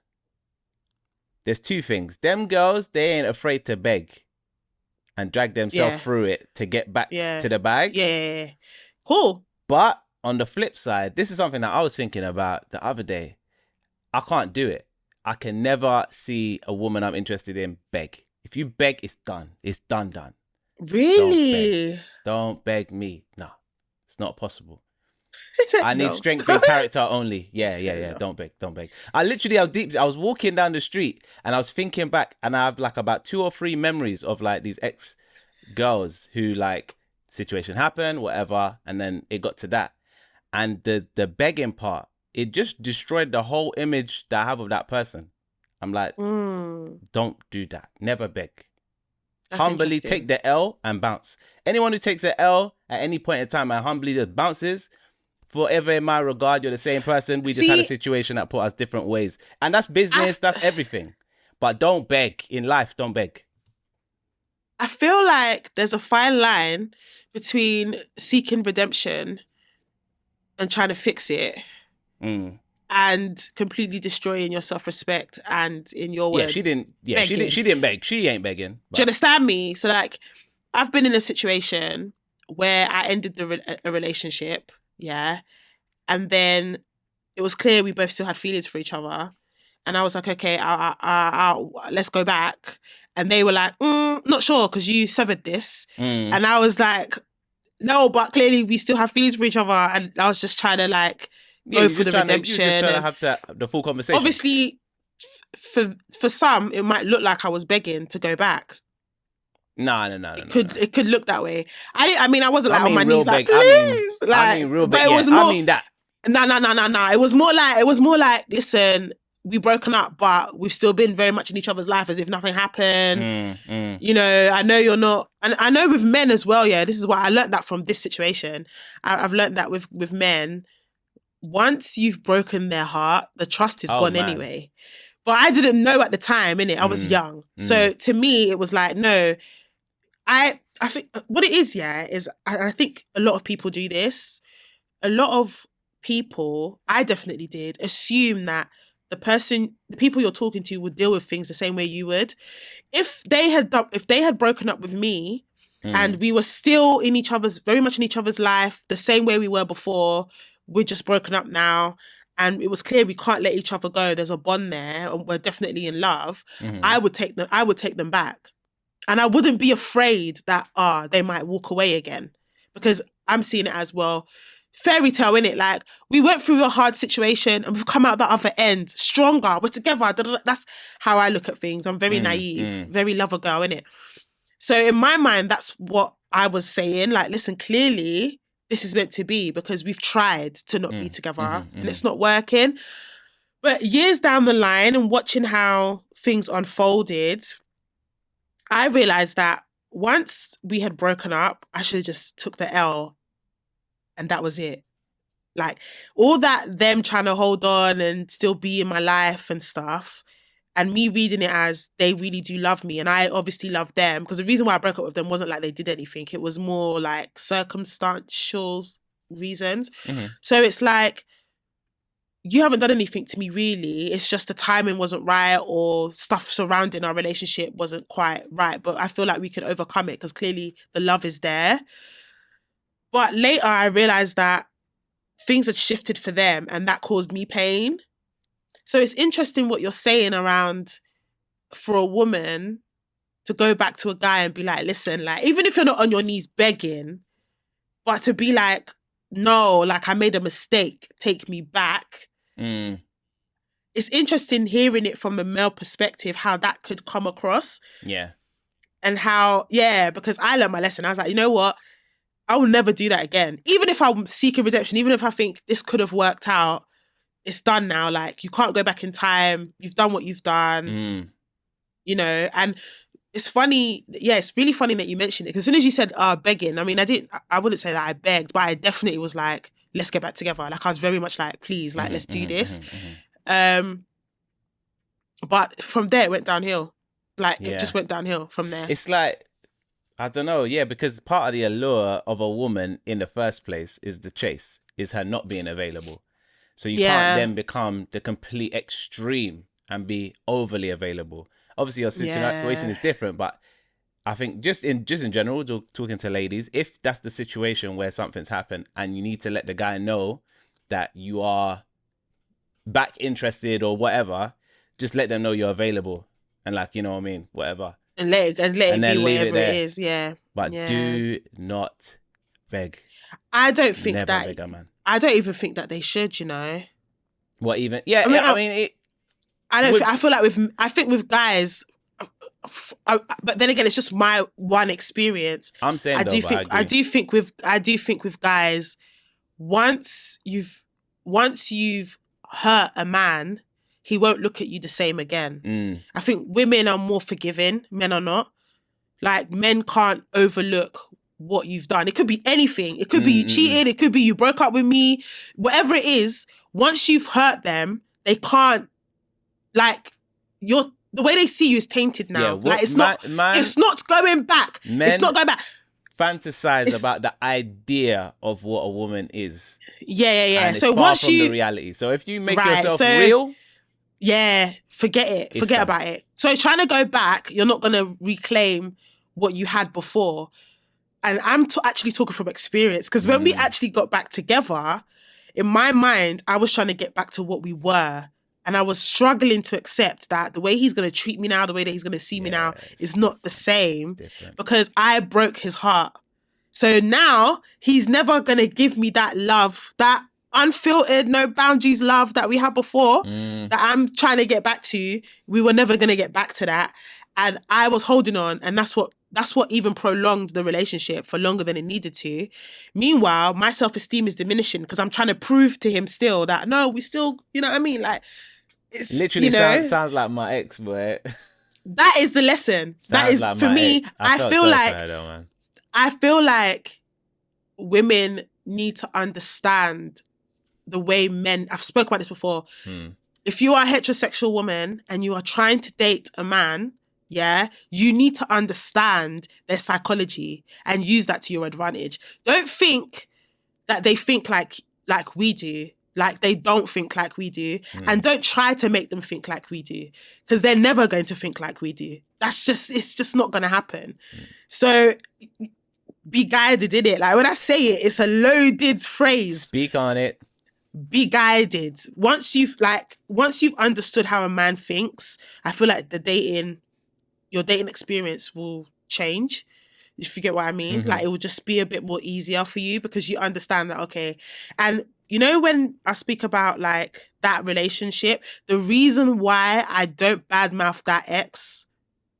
there's two things. Them girls, they ain't afraid to beg and drag themselves through it to get back to the bag. Yeah. Cool. But on the flip side, this is something that I was thinking about the other day. I can't do it. I can never see a woman I'm interested in beg. If you beg, it's done. It's done. Really? Don't beg me. No, it's not possible. I need strength in character only. Yeah. Don't beg. I was walking down the street and I was thinking back, and I have like about 2 or 3 memories of like these ex girls who like situation happened, whatever, and then it got to that. And the begging part, it just destroyed the whole image that I have of that person. I'm like, don't do that. Never beg. Humbly take the L and bounce. Anyone who takes an L at any point in time and humbly just bounces, forever in my regard, you're the same person. We just had a situation that put us different ways. And that's business, that's everything. But don't beg. In life, don't beg. I feel like there's a fine line between seeking redemption and trying to fix it and completely destroying your self-respect and, in your words, she didn't beg. She ain't begging. But... Do you understand me? So like, I've been in a situation where I ended a relationship, and then it was clear we both still had feelings for each other, and I was like, okay, I'll let's go back, and they were like, not sure because you severed this, and I was like, no, but clearly we still have feelings for each other, and I was just trying to like go for the redemption. You were just trying to have the full conversation. Obviously, for some, it might look like I was begging to go back. No. It could look that way. I mean, I wasn't like on my knees like, please. I mean real beg. I mean that. No. It was more like, listen, we've broken up, but we've still been very much in each other's life as if nothing happened. You know, I know you're not, and I know with men as well. Yeah, this is why I learned that from this situation. I've learned that with men, once you've broken their heart, the trust is gone anyway. But I didn't know at the time, innit? I was young, so to me it was like, no. I think what it is, is I think a lot of people do this. A lot of people, I definitely did, assume that the people you're talking to would deal with things the same way you would. If they had broken up with me and we were still very much in each other's life, the same way we were before, we're just broken up now, and it was clear we can't let each other go. There's a bond there, and we're definitely in love. I would take them back. And I wouldn't be afraid that they might walk away again, because I'm seeing it as, well, fairy tale, innit? Like, we went through a hard situation and we've come out the other end stronger. We're together. That's how I look at things. I'm very naive, very lover girl, innit? So in my mind, that's what I was saying. Like, listen, clearly this is meant to be, because we've tried to not be together and it's not working. But years down the line and watching how things unfolded, I realised that once we had broken up, I should have just took the L and that was it. Like, all that them trying to hold on and still be in my life and stuff, and me reading it as they really do love me and I obviously love them, because the reason why I broke up with them wasn't like they did anything. It was more like circumstantial reasons. So it's like, you haven't done anything to me really. It's just the timing wasn't right or stuff surrounding our relationship wasn't quite right. But I feel like we can overcome it because clearly the love is there. But later I realized that things had shifted for them and that caused me pain. So it's interesting what you're saying around for a woman to go back to a guy and be like, listen, like, even if you're not on your knees begging, but to be like, no, like I made a mistake, take me back. It's interesting hearing it from a male perspective, how that could come across. Yeah. And how, because I learned my lesson. I was like, you know what? I will never do that again. Even if I'm seeking redemption, even if I think this could have worked out, it's done now. Like, you can't go back in time. You've done what you've done, you know? And it's funny. Yeah, it's really funny that you mentioned it. Because as soon as you said begging, I mean, I wouldn't say that I begged, but I definitely was like, let's get back together. Like, I was very much like, please, like, let's do this. But from there, it went downhill. Like, it just went downhill from there. It's like, I don't know, because part of the allure of a woman in the first place is the chase, is her not being available. So you can't then become the complete extreme and be overly available. Obviously, your situation is different, but I think just in general, talking to ladies, if that's the situation where something's happened and you need to let the guy know that you are back interested or whatever, just let them know you're available and, like, you know what I mean, whatever. And let it be whatever it is, But do not beg. I don't think Never that. Beg a man. I don't even think that they should, you know. What even? Yeah, I mean, I feel like with guys, but then again, it's just my one experience. I'm saying I do think with guys, once you've hurt a man, he won't look at you the same again. I think women are more forgiving, men are not. Like, men can't overlook what you've done. It could be anything. It could be you cheated. It could be you broke up with me. Whatever it is, once you've hurt them, they can't, like, the way they see you is tainted now. Like, it's not going back. It's not going back. Fantasize about the idea of what a woman is. Yeah. And so once from the reality. So if you make yourself real, forget it. Forget about it. So trying to go back, you're not going to reclaim what you had before. And I'm actually talking from experience, because when we actually got back together, in my mind, I was trying to get back to what we were. And I was struggling to accept that the way he's going to treat me now, the way that he's going to see me now is not the same, because I broke his heart. So now he's never going to give me that love, that unfiltered, no boundaries love that we had before, that I'm trying to get back to. We were never going to get back to that. And I was holding on, and that's what even prolonged the relationship for longer than it needed to. Meanwhile, my self-esteem is diminishing because I'm trying to prove to him still that, no, we still, you know what I mean? Like, it's literally sounds like my ex, boy. That is the lesson. That is, like, for me, I feel like women need to understand the way men, I've spoken about this before. If you are a heterosexual woman and you are trying to date a man, you need to understand their psychology and use that to your advantage. Don't think that they think like we do. Like, they don't think like we do. And don't try to make them think like we do, because they're never going to think like we do. It's just not going to happen. So be guided in it. Like, when I say it, it's a loaded phrase. Speak on it. Be guided. Once you've understood how a man thinks, I feel like your dating experience will change. If you get what I mean. Like, it will just be a bit more easier for you because you understand that, okay. And you know, when I speak about, like, that relationship, the reason why I don't badmouth that ex,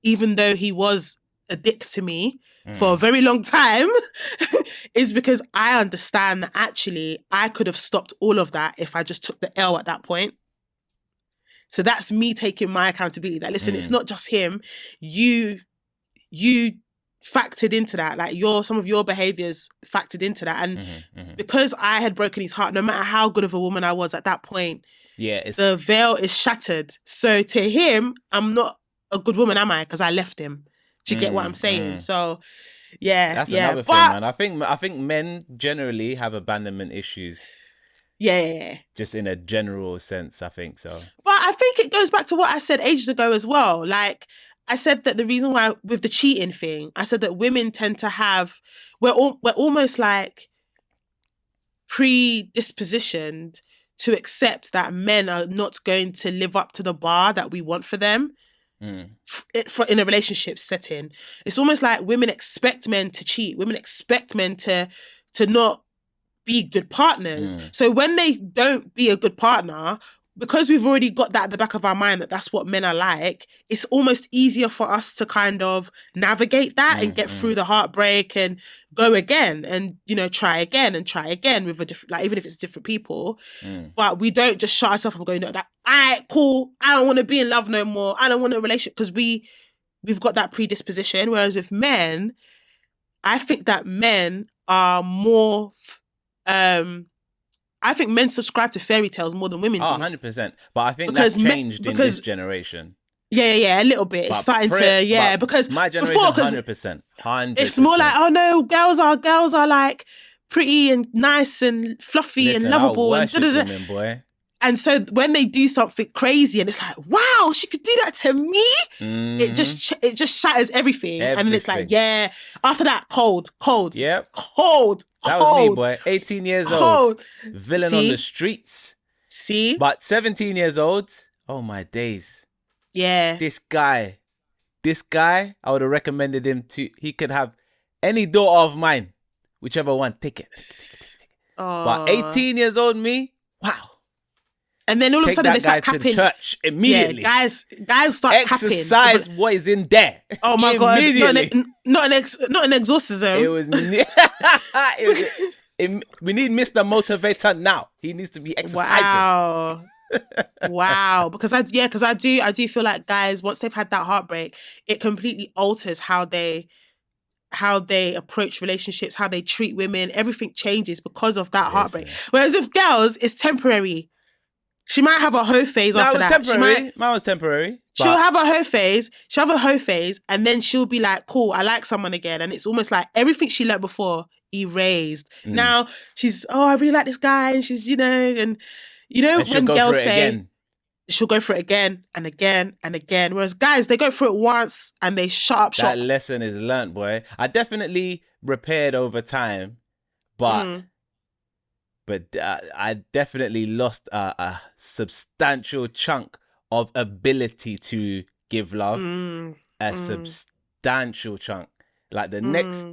even though he was a dick to me for a very long time, is because I understand that actually I could have stopped all of that if I just took the L at that point. So that's me taking my accountability. That, listen, it's not just him. You factored into that. Like, some of your behaviors factored into that. And because I had broken his heart, no matter how good of a woman I was at that point, the veil is shattered. So to him, I'm not a good woman, am I? Because I left him. Do you get what I'm saying? So, that's another thing, man. I think men generally have abandonment issues. Yeah. Just in a general sense, I think so. But I think it goes back to what I said ages ago as well. Like, I said that the reason why, with the cheating thing, I said that women tend to have, we're almost like predispositioned to accept that men are not going to live up to the bar that we want for them. For in a relationship setting, it's almost like women expect men to cheat. Women expect men to not be good partners. So when they don't be a good partner, because we've already got that at the back of our mind that that's what men are like, it's almost easier for us to kind of navigate that and get through the heartbreak and go again and, you know, try again with a different, like, even if it's different people. But we don't just shut ourselves and go, no, that, all right, cool, I don't want to be in love no more. I don't want a relationship, because we've got that predisposition. Whereas with men, I think that men are more... I think men subscribe to fairy tales more than women do. 100%. But I think that's changed in this generation. Yeah, a little bit. It's starting to, because my generation, 100%. It's more like, oh no, girls are like pretty and nice and fluffy and lovable. I worship women, boy. And so when they do something crazy and it's like, wow, she could do that to me, it just shatters everything. And then it's like, yeah, after that, cold. Yep. Cold. That was me, boy. 18 years old. Villain on the streets. See? But 17 years old, oh my days. Yeah. This guy, I would have recommended him to, he could have any daughter of mine, whichever one, take it. But 18 years old me, wow. And then all of a sudden they start capping. To church immediately. Yeah, guys start capping. Exercise what is in there. Oh my God. Not an exorcism. It was... we need Mr. Motivator now. He needs to be exercising. Wow. Because I do feel like guys, once they've had that heartbreak, it completely alters how they approach relationships, how they treat women. Everything changes because of that heartbreak. Whereas with girls, it's temporary. She might have a hoe phase after that. Mine was temporary. She'll have a hoe phase. And then she'll be like, cool, I like someone again. And it's almost like everything she learned before erased. Now she's, oh, I really like this guy. And she's, and when girls say, she'll go for it again and again and again. Whereas guys, they go through it once and they shut up shop. That lesson is learnt, boy. I definitely repaired over time, but I definitely lost a substantial chunk of ability to give love. Substantial chunk. Like the next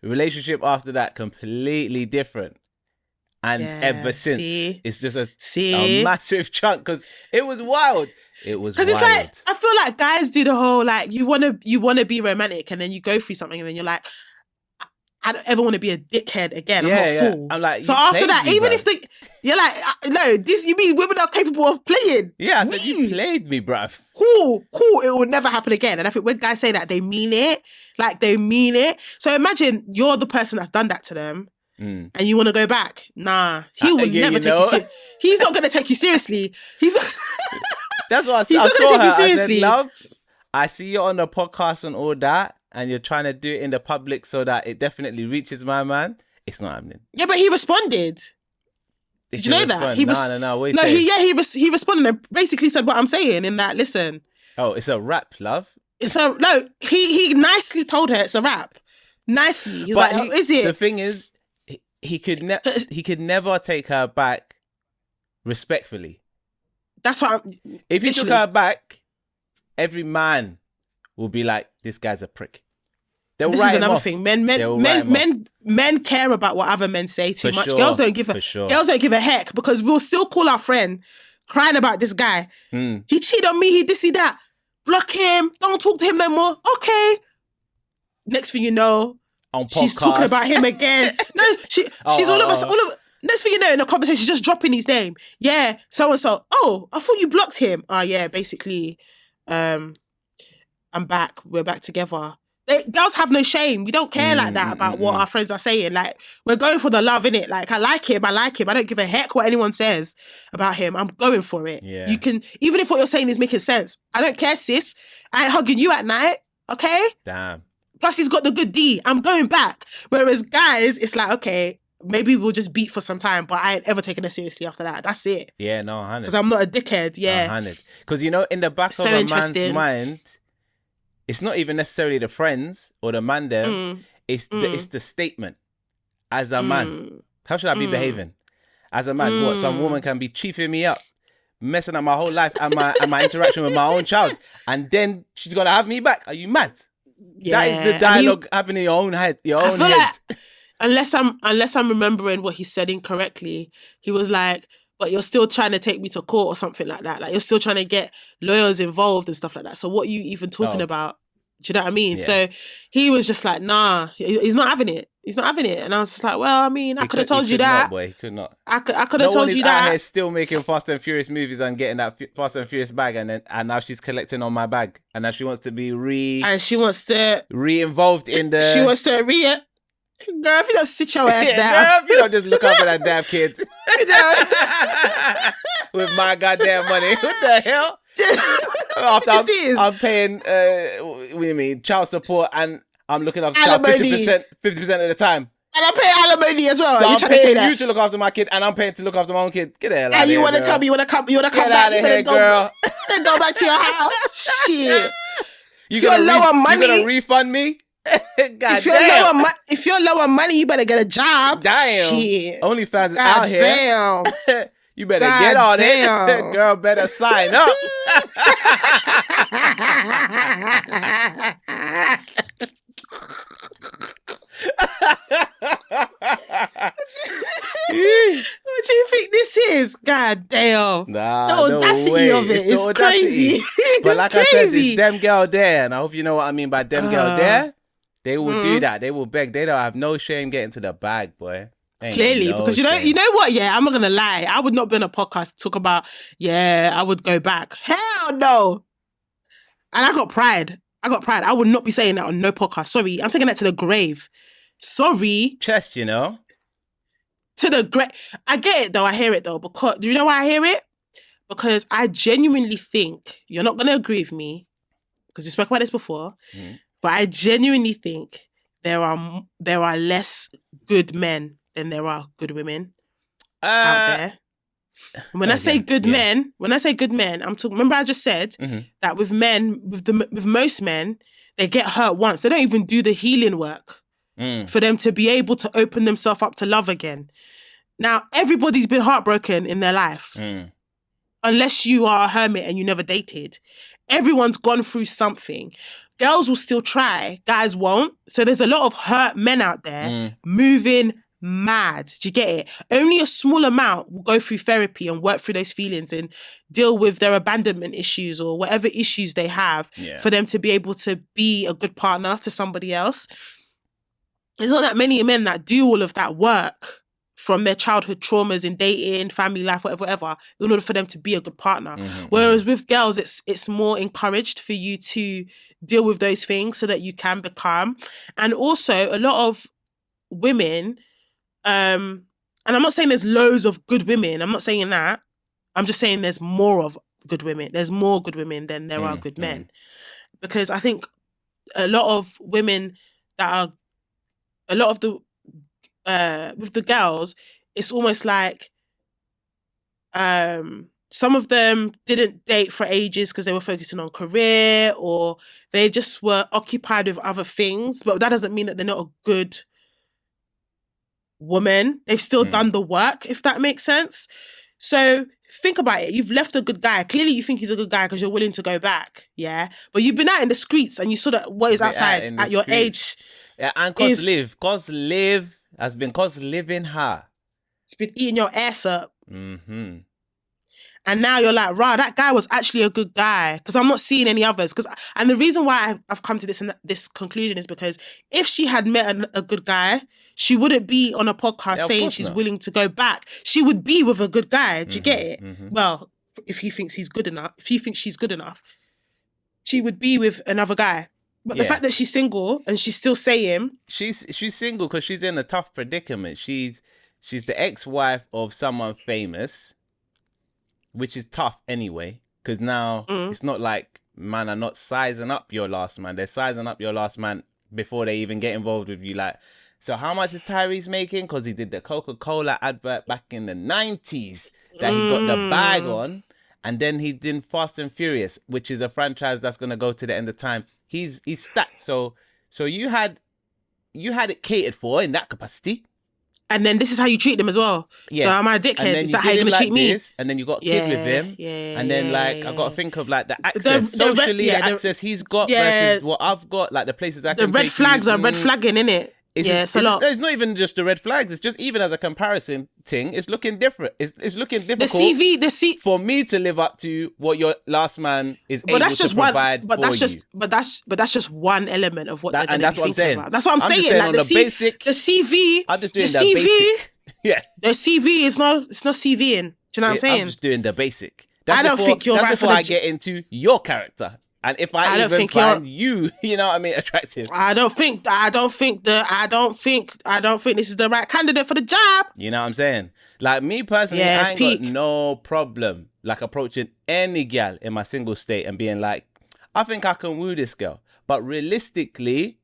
relationship after that, completely different. And ever since, it's just a massive chunk, because it was wild. Because it's like, I feel like guys do the whole, like, you want to be romantic, and then you go through something and then you're like, I don't ever want to be a dickhead again. I'm not a fool. I'm like, so after that, even if you're like, no, this, you mean women are capable of playing? Yeah, I said, you played me, bruv. Cool. It will never happen again. And I think when guys say that, they mean it. Like, they mean it. So imagine you're the person that's done that to them, and you want to go back. Nah, he will never take you seriously. He's not going to take you seriously. That's what he's not going to take you seriously. I said, love, I see you on the podcast and all that, and you're trying to do it in the public so that it definitely reaches my man. It's not happening. Yeah, but he responded. Did you know that? He he responded and basically said what I'm saying in that, listen. Oh, it's a rap, love. He nicely told her it's a rap. Nicely. He's like, oh, is it? The thing is, he could never take her back respectfully. That's what if he took her back, every man will be like, this guy's a prick. This is another thing. Men care about what other men say too much. Girls don't give a heck, because we'll still call our friend crying about this guy. He cheated on me, he this, he that. Block him, don't talk to him no more. Okay. Next thing you know, she's talking about him again. No, she's all of next thing you know, in a conversation, she's just dropping his name. Yeah, so and so. Oh, I thought you blocked him. Oh yeah, basically, I'm back. We're back together. Girls have no shame. We don't care like that about what our friends are saying. Like, we're going for the love, innit? Like, I like him. I don't give a heck what anyone says about him. I'm going for it. Yeah. You can, even if what you're saying is making sense, I don't care, sis. I ain't hugging you at night. Okay? Damn. Plus, he's got the good D. I'm going back. Whereas guys, it's like, okay, maybe we'll just beat for some time, but I ain't ever taken her seriously after that. That's it. Yeah, no, 100. Because I'm not a dickhead. Yeah. 100. Because, you know, in the back of a man's mind, it's not even necessarily the friends or the man there. It's the statement. As a man, how should I be behaving? As a man, what? Some woman can be chiefing me up, messing up my whole life and my interaction with my own child, and then she's gonna have me back. Are you mad? Yeah. That is the dialogue happening in your own head. Like, unless I'm remembering what he said incorrectly, he was like, but you're still trying to take me to court or something like that. Like, you're still trying to get lawyers involved and stuff like that. So what are you even talking about? Do you know what I mean? Yeah. So he was just like, nah, he's not having it. He's not having it. And I was just like, well, I mean, I could have told you that. Not, boy. He could not. I could have told you that. Out here still making Fast and Furious movies and getting that Fast and Furious bag, and now she's collecting on my bag, and now she wants to be re-involved in the. She wants to girl, if you don't sit your ass down. Girl, if you don't just look after that damn kid. With my goddamn money. What the hell? After I'm paying, what do you mean, child support, and I'm looking after 50% of the time. And I'm paying alimony as well. So You're I'm paying you to look after my kid, and I'm paying to look after my own kid. Get the hell out of here, and you want to tell me you want to come Get back? Out of here, girl. Then go back to your house. Shit. You're gonna refund me? If you're low on money, you better get a job. Damn. Shit. OnlyFans is out here. Damn. You better get on it. Girl, better sign up. What do you think this is? God damn. Nah, the audacity of it is crazy. But like I said, it's them girl there. And I hope you know what I mean by them girl there. They will do that. They will beg. They don't have no shame getting to the bag, boy. Clearly, because you know what? Yeah, I'm not gonna lie. I would not be on a podcast to talk about. Yeah, I would go back. Hell no. And I got pride. I would not be saying that on no podcast. Sorry, I'm taking that to the grave. Sorry. Chest, you know. To the grave. I get it though. I hear it though. Because do you know why I hear it? Because I genuinely think you're not gonna agree with me because we spoke about this before. But I genuinely think there are less good men than there are good women out there. When I say good men, I'm talking. Remember, I just said that with most men, they get hurt once. They don't even do the healing work for them to be able to open themselves up to love again. Now, everybody's been heartbroken in their life, unless you are a hermit and you never dated. Everyone's gone through something. Girls will still try, guys won't. So there's a lot of hurt men out there moving mad. Do you get it? Only a small amount will go through therapy and work through those feelings and deal with their abandonment issues or whatever issues they have for them to be able to be a good partner to somebody else. There's not that many men that do all of that work from their childhood traumas in dating, family life, whatever, in order for them to be a good partner. Whereas with girls, it's more encouraged for you to deal with those things so that you can become. And also, a lot of women, and I'm not saying there's loads of good women. I'm not saying that. I'm just saying there's more of good women. There's more good women than there are good men. Because I think a lot of women with the girls, it's almost like some of them didn't date for ages because they were focusing on career or they just were occupied with other things. But that doesn't mean that they're not a good woman. They've still done the work, if that makes sense. So think about it. You've left a good guy. Clearly you think he's a good guy because you're willing to go back. Yeah. But you've been out in the streets and you saw that what is outside at your age. Yeah, and cause living hard. It's been eating your ass up. And now you're like, rah, that guy was actually a good guy. Because I'm not seeing any others. And the reason why I've come to this conclusion is because if she had met a good guy, she wouldn't be on a podcast saying she's willing to go back. She would be with a good guy. Do you get it? Well, if he thinks she's good enough, she would be with another guy. But the fact that she's single and she's still saying she's single because she's in a tough predicament. She's the ex-wife of someone famous, which is tough anyway. Because now it's not like man are not sizing up your last man. They're sizing up your last man before they even get involved with you. Like So how much is Tyrese making? Because he did the Coca-Cola advert back in the 90s that he got the bag on. And then he did Fast and Furious, which is a franchise that's going to go to the end of time. He's stacked. So you had it catered for in that capacity. And then this is how you treat them as well. Yeah. So am I a dickhead? Is that how you're going to treat me? And then you got a kid with him. And then I got to think of like the access, the access he's got versus what I've got, like the places I can take. The red flags are red flagging, innit? It's a lot. It's not even just the red flags. It's just even as a comparison thing, it's looking different. It's looking difficult. The CV, for me to live up to what your last man is able to provide for you. But that's just one element of what they're going to be thinking about. That's what I'm saying. Like the basic. The CV. I'm just doing the basic. Yeah. The CV is not. It's not CVing. Do you know what I'm saying? I'm just doing the basic. I don't think you're right before I get into your character. And if I even find you know what I mean, attractive. I don't think this is the right candidate for the job. You know what I'm saying? Like me personally, I ain't got no problem like approaching any gal in my single state and being like, I think I can woo this girl. But realistically,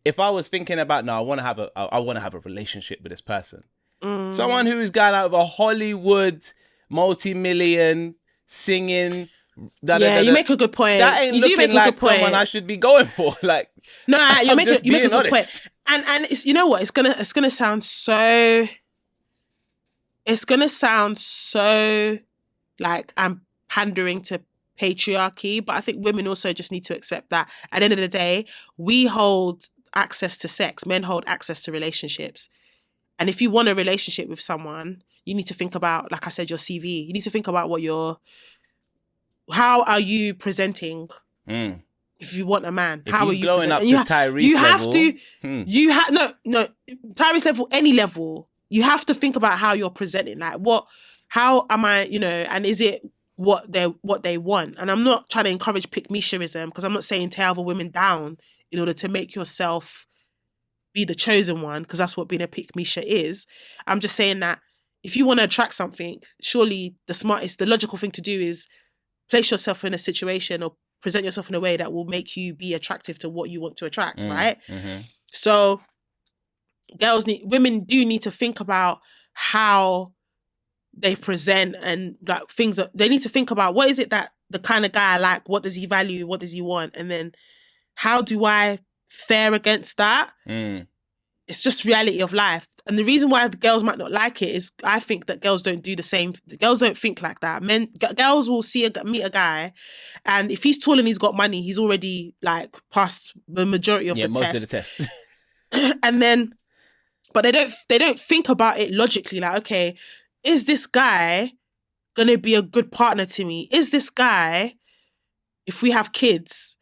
if I was thinking about, no, I want to have a relationship with this person. Someone who's gone out of a Hollywood multi-million singing. You make a good point. That ain't looking like someone I should be going for. Like, no, you make a good point. And it's, you know what? It's gonna sound so. It's gonna sound so like I'm pandering to patriarchy, but I think women also just need to accept that at the end of the day, we hold access to sex. Men hold access to relationships, and if you want a relationship with someone, you need to think about, like I said, your CV. You need to think about how are you presenting? If you want a man, how are you blowing up to Tyrese level? No, Tyrese level, any level. You have to think about how you're presenting. Like, how am I? And is it what they want? And I'm not trying to encourage pick-me-sherism, because I'm not saying tear other women down in order to make yourself be the chosen one, because that's what being a pick-me-sher is. I'm just saying that if you want to attract something, surely the logical thing to do is place yourself in a situation or present yourself in a way that will make you be attractive to what you want to attract, right? Mm-hmm. So women do need to think about how they present and like things that they need to think about. What is it that the kind of guy I like? What does he value? What does he want? And then how do I fare against that? It's just reality of life. And the reason why the girls might not like it is I think that girls don't do the same. Girls don't think like that. Girls will meet a guy, and if he's tall and he's got money, he's already like passed the majority of the test. Most of the test. And then, but they don't think about it logically. Like, okay, is this guy gonna be a good partner to me? Is this guy, if we have kids,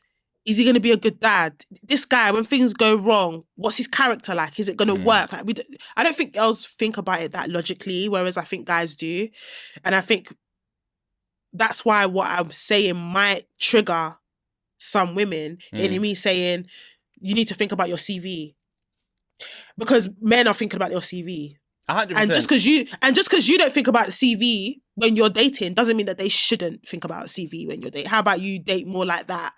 is he going to be a good dad? This guy, when things go wrong, what's his character like? Is it going to work? Like, I don't think girls think about it that logically, whereas I think guys do. And I think that's why what I'm saying might trigger some women in me saying, you need to think about your CV. Because men are thinking about your CV. 100%. And just because you don't think about the CV when you're dating doesn't mean that they shouldn't think about CV when you're dating. How about you date more like that?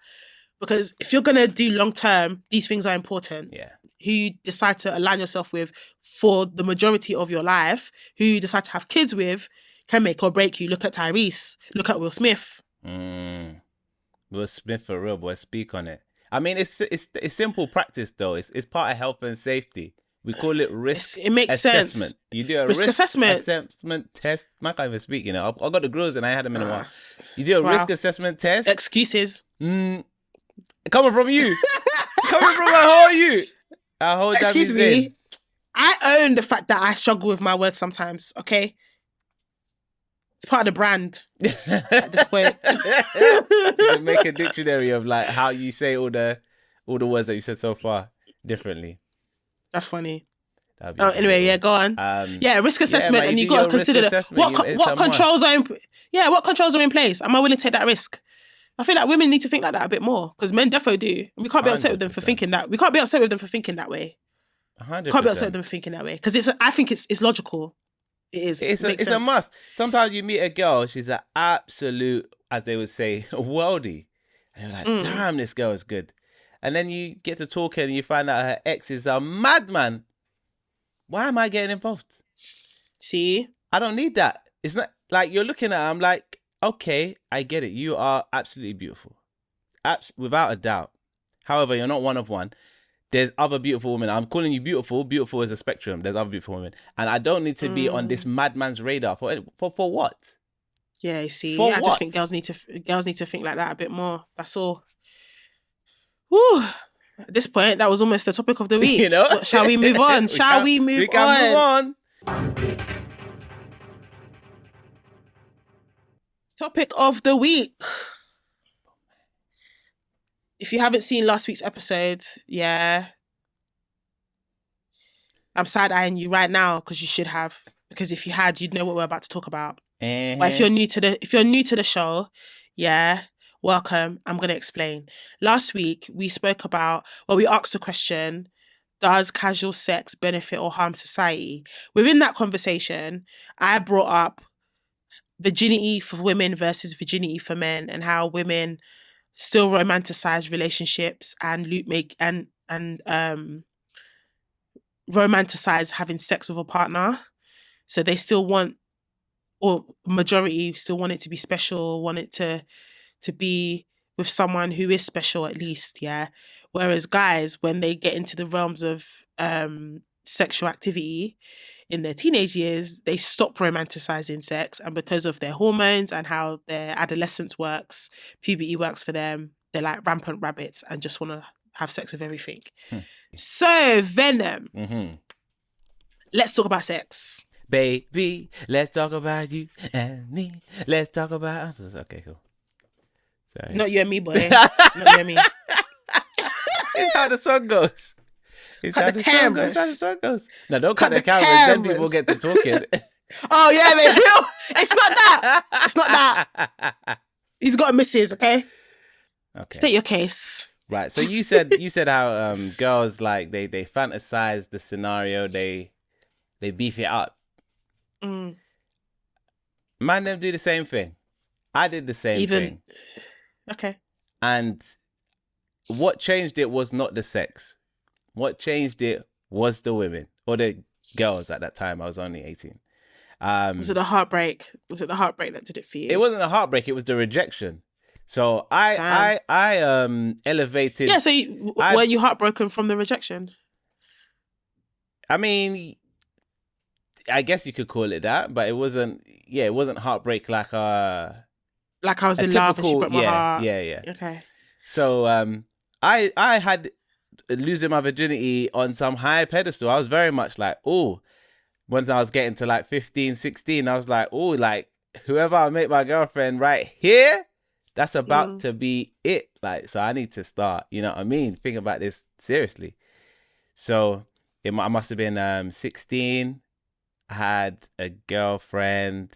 Because if you're going to do long term, these things are important. Yeah. Who you decide to align yourself with for the majority of your life, who you decide to have kids with, can make or break you. Look at Tyrese. Look at Will Smith. Will Smith for real, boy. Speak on it. I mean, it's simple practice though. It's part of health and safety. We call it risk it makes assessment. Sense. You do a risk assessment test. I can't even speak, I got the grills and I had them in a while. You do a risk assessment test. Excuses. Coming from you. Coming from a whole Excuse me. I own the fact that I struggle with my words sometimes, okay? It's part of the brand at this point. You can make a dictionary of like how you say all the words that you said so far differently. That's funny. Anyway, yeah, go on. Risk assessment, and you got to consider what controls are what controls are in place. Am I willing to take that risk? I feel like women need to think like that a bit more, because men defo do. And we can't be upset with them for thinking that. We can't be upset with them for thinking that way. 100%. Can't be upset with them for thinking that way, because I think it's logical. It is. It's a must. Sometimes you meet a girl, she's an absolute, as they would say, worldie, and you're like, damn, this girl is good. And then you get to talking and you find out her ex is a madman. Why am I getting involved? See? I don't need that. It's not like you're looking at her, I'm like, okay, I get it. You are absolutely beautiful. Without a doubt. However, you're not one of one. There's other beautiful women. I'm calling you beautiful. Beautiful is a spectrum. There's other beautiful women. And I don't need to be on this madman's radar for what? Yeah, see, for I what? just think girls need to think like that a bit more. That's all. Whew. At this point, that was almost the topic of the week. You know? Shall we move on? Shall we move on? We can move on. Topic of the week. If you haven't seen last week's episode, yeah, I'm side-eyeing you right now because you should have. Because if you had, you'd know what we're about to talk about. But if you're new to the show, yeah, welcome. I'm gonna explain. Last week we spoke about, we asked the question: does casual sex benefit or harm society? Within that conversation, I brought up virginity for women versus virginity for men, and how women still romanticize relationships and romanticize having sex with a partner. So they still want, or majority still want it to be special, want it to be with someone who is special at least, yeah. Whereas guys, when they get into the realms of sexual activity in their teenage years, they stop romanticizing sex, and because of their hormones and how their adolescence works, puberty works for them, they're like rampant rabbits and just want to have sex with everything. So, Venom, let's talk about sex. Baby, let's talk about you and me. Let's talk about... Okay, cool. Sorry. Not you and me, boy. Not you and me. It's how the song goes. Cut the cameras. It's how the song goes. No, don't cut the cameras. Then people get to talking. Oh, yeah, they will. It's not that. It's not that. He's got a missus, okay? Okay. State your case. Right. So you said how girls, like, they fantasize the scenario, they beef it up. Man, them do the same thing. I did the same thing. Okay. And what changed it was not the sex. What changed it was the women or the girls at that time. I was only 18. Was it the heartbreak? Was it the heartbreak that did it for you? It wasn't a heartbreak. It was the rejection. So I elevated. Yeah. So were you heartbroken from the rejection? I mean, I guess you could call it that, but it wasn't. Yeah, it wasn't heartbreak like I was in love and she broke my heart. Yeah. Okay. So I had losing my virginity on some high pedestal. I was very much like, oh, once I was getting to like 15, 16, I was like, oh, like whoever I make my girlfriend right here, that's about to be it. Like, so I need to start, you know what I mean? Think about this seriously. So I must have been 16. I had a girlfriend.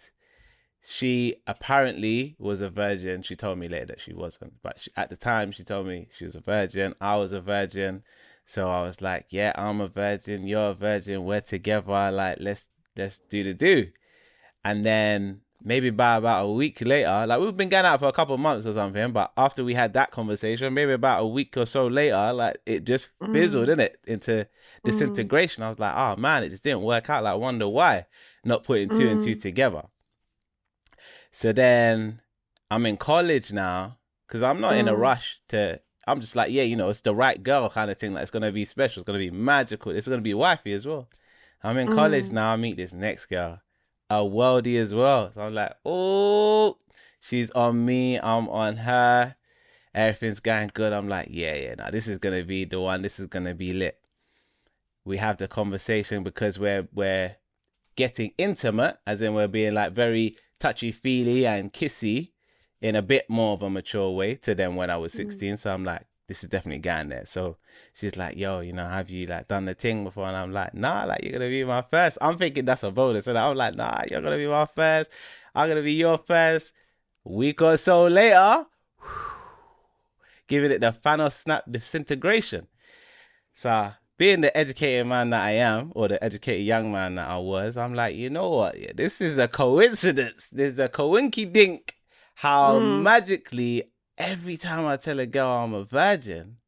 She apparently was a virgin. She told me later that she wasn't. But at the time, she told me she was a virgin. I was a virgin. So I was like, yeah, I'm a virgin. You're a virgin. We're together. Like, let's do the do. And then maybe by about a week later, like we've been going out for a couple of months or something. But after we had that conversation, maybe about a week or so later, like it just fizzled, didn't it, into disintegration. I was like, oh man, it just didn't work out. Like, I wonder why. Not putting two and two together. So then I'm in college now because I'm not in a rush to, I'm just like, yeah, you know, it's the right girl kind of thing. Like, it's going to be special. It's going to be magical. It's going to be wifey as well. I'm in college now. I meet this next girl, a worldie as well. So I'm like, oh, she's on me. I'm on her. Everything's going good. I'm like, yeah, now this is going to be the one. This is going to be lit. We have the conversation because we're getting intimate, as in we're being like very touchy-feely and kissy in a bit more of a mature way to them when I was 16. So I'm like, this is definitely going there. So she's like, yo, you know, have you like done the thing before? And I'm like, nah, like you're going to be my first. I'm thinking that's a bonus. And I'm like, nah, you're going to be my first. I'm going to be your first. Week or so later, giving it the final snap disintegration. So being the educated man that I am, or the educated young man that I was, I'm like, you know what? Yeah, this is a coincidence. There's a coinky dink. How magically every time I tell a girl I'm a virgin,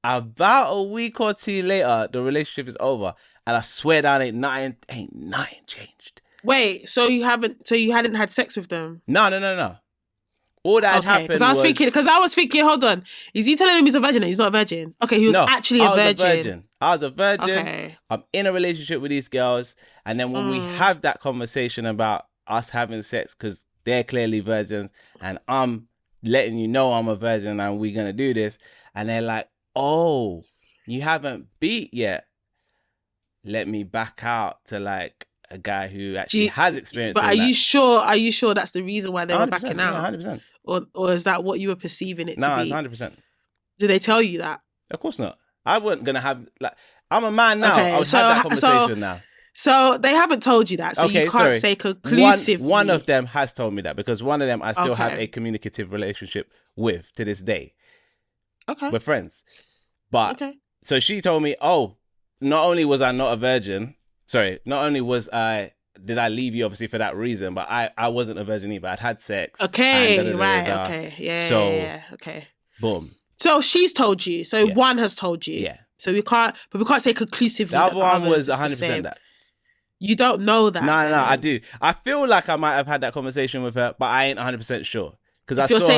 About a week or two later, the relationship is over, and I swear down ain't nothing changed. Wait, so you hadn't had sex with them? No. All that had happened because I was thinking, hold on, is he telling him he's a virgin? He's not a virgin. Okay, he was actually a virgin. I was a virgin. Okay. I'm in a relationship with these girls, and then when we have that conversation about us having sex, because they're clearly virgins, and I'm letting you know I'm a virgin, and we're gonna do this, and they're like, "Oh, you haven't beat yet. Let me back out to like a guy who actually has experience." But are you sure? Are you sure that's the reason why they were backing out? 100%. Or is that what you were perceiving it to be? No, it's 100%. Did they tell you that? Of course not. I wasn't gonna have like. I'm a man now. Okay, I would have that conversation now. So they haven't told you that. So you can't say conclusively. One of them has told me that, because one of them I still have a communicative relationship with to this day. Okay. We're friends. But so she told me, oh, not only was I not a virgin, not only did I leave you obviously for that reason, but I wasn't a virgin either. I'd had sex. Okay, right, okay. Yeah, okay. Boom. So she's told you. So one has told you. Yeah. So we can't say conclusively the other one was 100% that. You don't know that. No, I do. I feel like I might have had that conversation with her, but I ain't 100% sure. Because I saw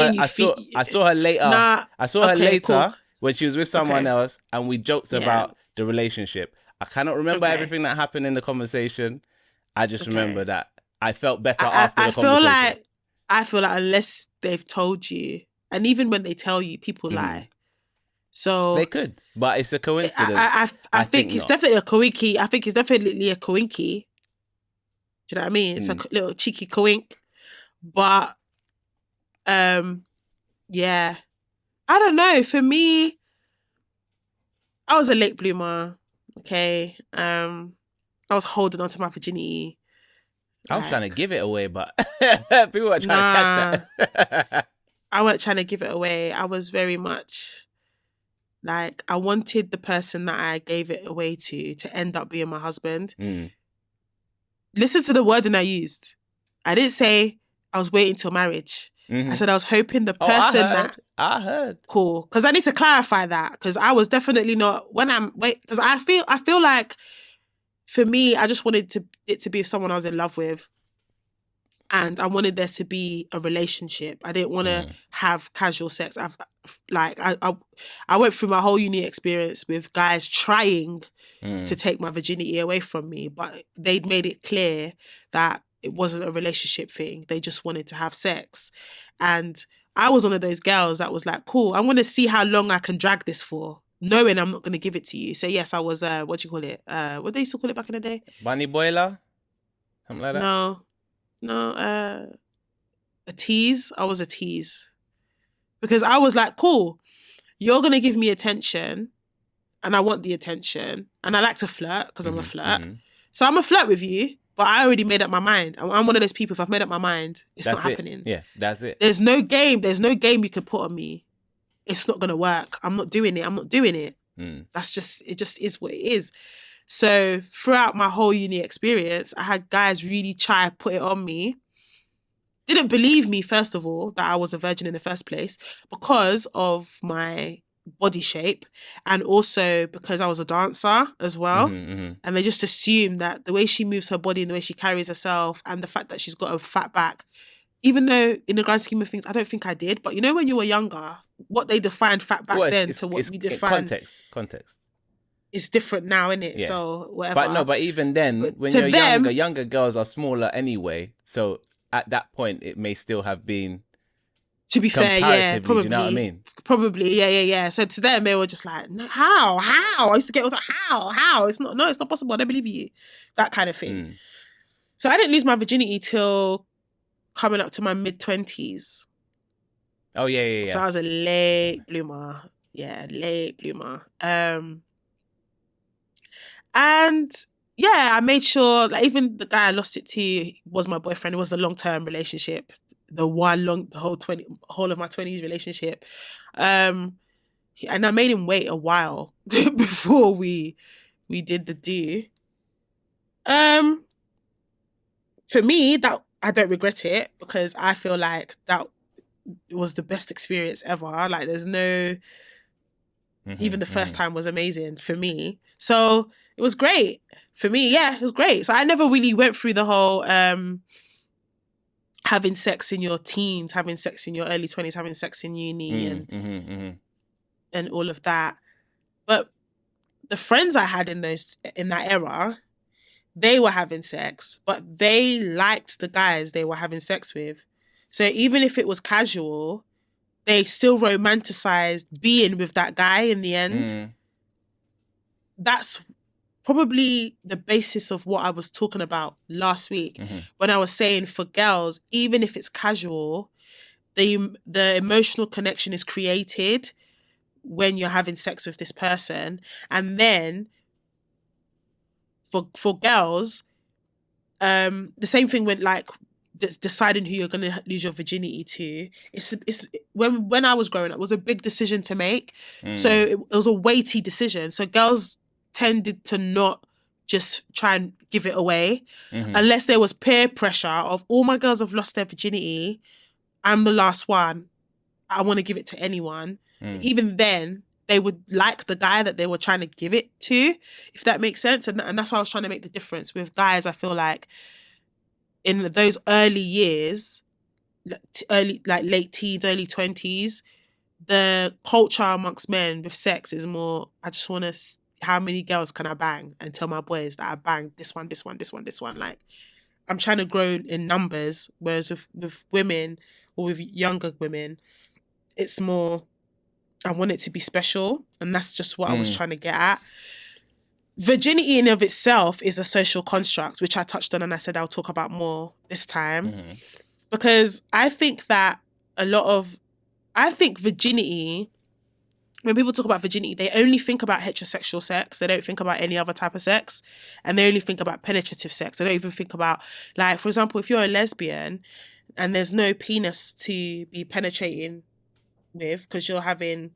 her later. I saw her later when she was with someone else, and we joked about the relationship. I cannot remember everything that happened in the conversation. I just remember that I felt better after the conversation. I feel like unless they've told you, and even when they tell you, people lie. So they could, but it's a coincidence. I think it's definitely a coinky. I think it's definitely a coinky. Do you know what I mean? It's a little cheeky coink. But yeah, I don't know. For me, I was a late bloomer. Okay, I was holding on to my virginity. I was trying to give it away, but people were trying to catch that. I wasn't trying to give it away. I was very much like, I wanted the person that I gave it away to end up being my husband. Listen to the wording I used. I didn't say I was waiting till marriage. I said I was hoping the person I heard. Cool. Because I need to clarify that. Because I was definitely not, because I feel like, for me, I just wanted it to be someone I was in love with. And I wanted there to be a relationship. I didn't want to have casual sex. I went through my whole uni experience with guys trying to take my virginity away from me, but they'd made it clear that it wasn't a relationship thing. They just wanted to have sex. And I was one of those girls that was like, cool, I want to see how long I can drag this for, knowing I'm not going to give it to you. So yes, I was, what do you call it? What they used to call it back in the day? Bunny boiler? Something like that? No, a tease. I was a tease. Because I was like, cool, you're going to give me attention and I want the attention. And I like to flirt because I'm a flirt. So I'm a flirt with you, but I already made up my mind. I'm one of those people, if I've made up my mind, it's not happening. Yeah, that's it. There's no game you could put on me. It's not going to work. I'm not doing it. That's just, it just is what it is. So throughout my whole uni experience, I had guys really try to put it on me. Didn't believe me, first of all, that I was a virgin in the first place because of my body shape and also because I was a dancer as well. And they just assumed that the way she moves her body and the way she carries herself and the fact that she's got a fat back, even though in the grand scheme of things, I don't think I did. But you know when you were younger, what they defined fat back then to what we define... Context. It's different now, isn't it? Yeah. So whatever. But even then, when you're younger girls are smaller anyway. So at that point, it may still have been. To be fair, yeah, probably. Do you know what I mean? Probably, yeah. So to them, they were just like, no, how? I used to get, how? It's not possible. I don't believe you. That kind of thing. So I didn't lose my virginity till coming up to my mid-20s. Oh, yeah. So I was a late bloomer. Yeah, late bloomer. And yeah, I made sure, like, even the guy I lost it to was my boyfriend. It was a long-term relationship, the whole of my 20s relationship. And I made him wait a while before we did the do. For me, that I don't regret it because I feel like that was the best experience ever. Like, there's no Even the first time was amazing for me. So it was great for me. Yeah, it was great. So I never really went through the whole having sex in your teens, having sex in your early 20s, having sex in uni and all of that. But the friends I had in that era, they were having sex, but they liked the guys they were having sex with. So even if it was casual, they still romanticized being with that guy in the end. That's probably the basis of what I was talking about last week when I was saying for girls, even if it's casual, the emotional connection is created when you're having sex with this person. And then for girls, the same thing with like deciding who you're going to lose your virginity to. It's when I was growing up, it was a big decision to make. So it was a weighty decision. So girls tended to not just try and give it away unless there was peer pressure of all my girls have lost their virginity. I'm the last one. I want to give it to anyone. Even then, they would like the guy that they were trying to give it to, if that makes sense. And that's why I was trying to make the difference with guys. I feel like in those early years, late teens, early 20s, the culture amongst men with sex is more, I just want to, how many girls can I bang and tell my boys that I banged this one. Like, I'm trying to grow in numbers, whereas with women or with younger women, it's more, I want it to be special. And that's just what I was trying to get at. Virginity in of itself is a social construct, which I touched on and I said I'll talk about more this time. Because I think that virginity, when people talk about virginity, they only think about heterosexual sex. They don't think about any other type of sex. And they only think about penetrative sex. They don't even think about, like, for example, if you're a lesbian and there's no penis to be penetrating with because you're having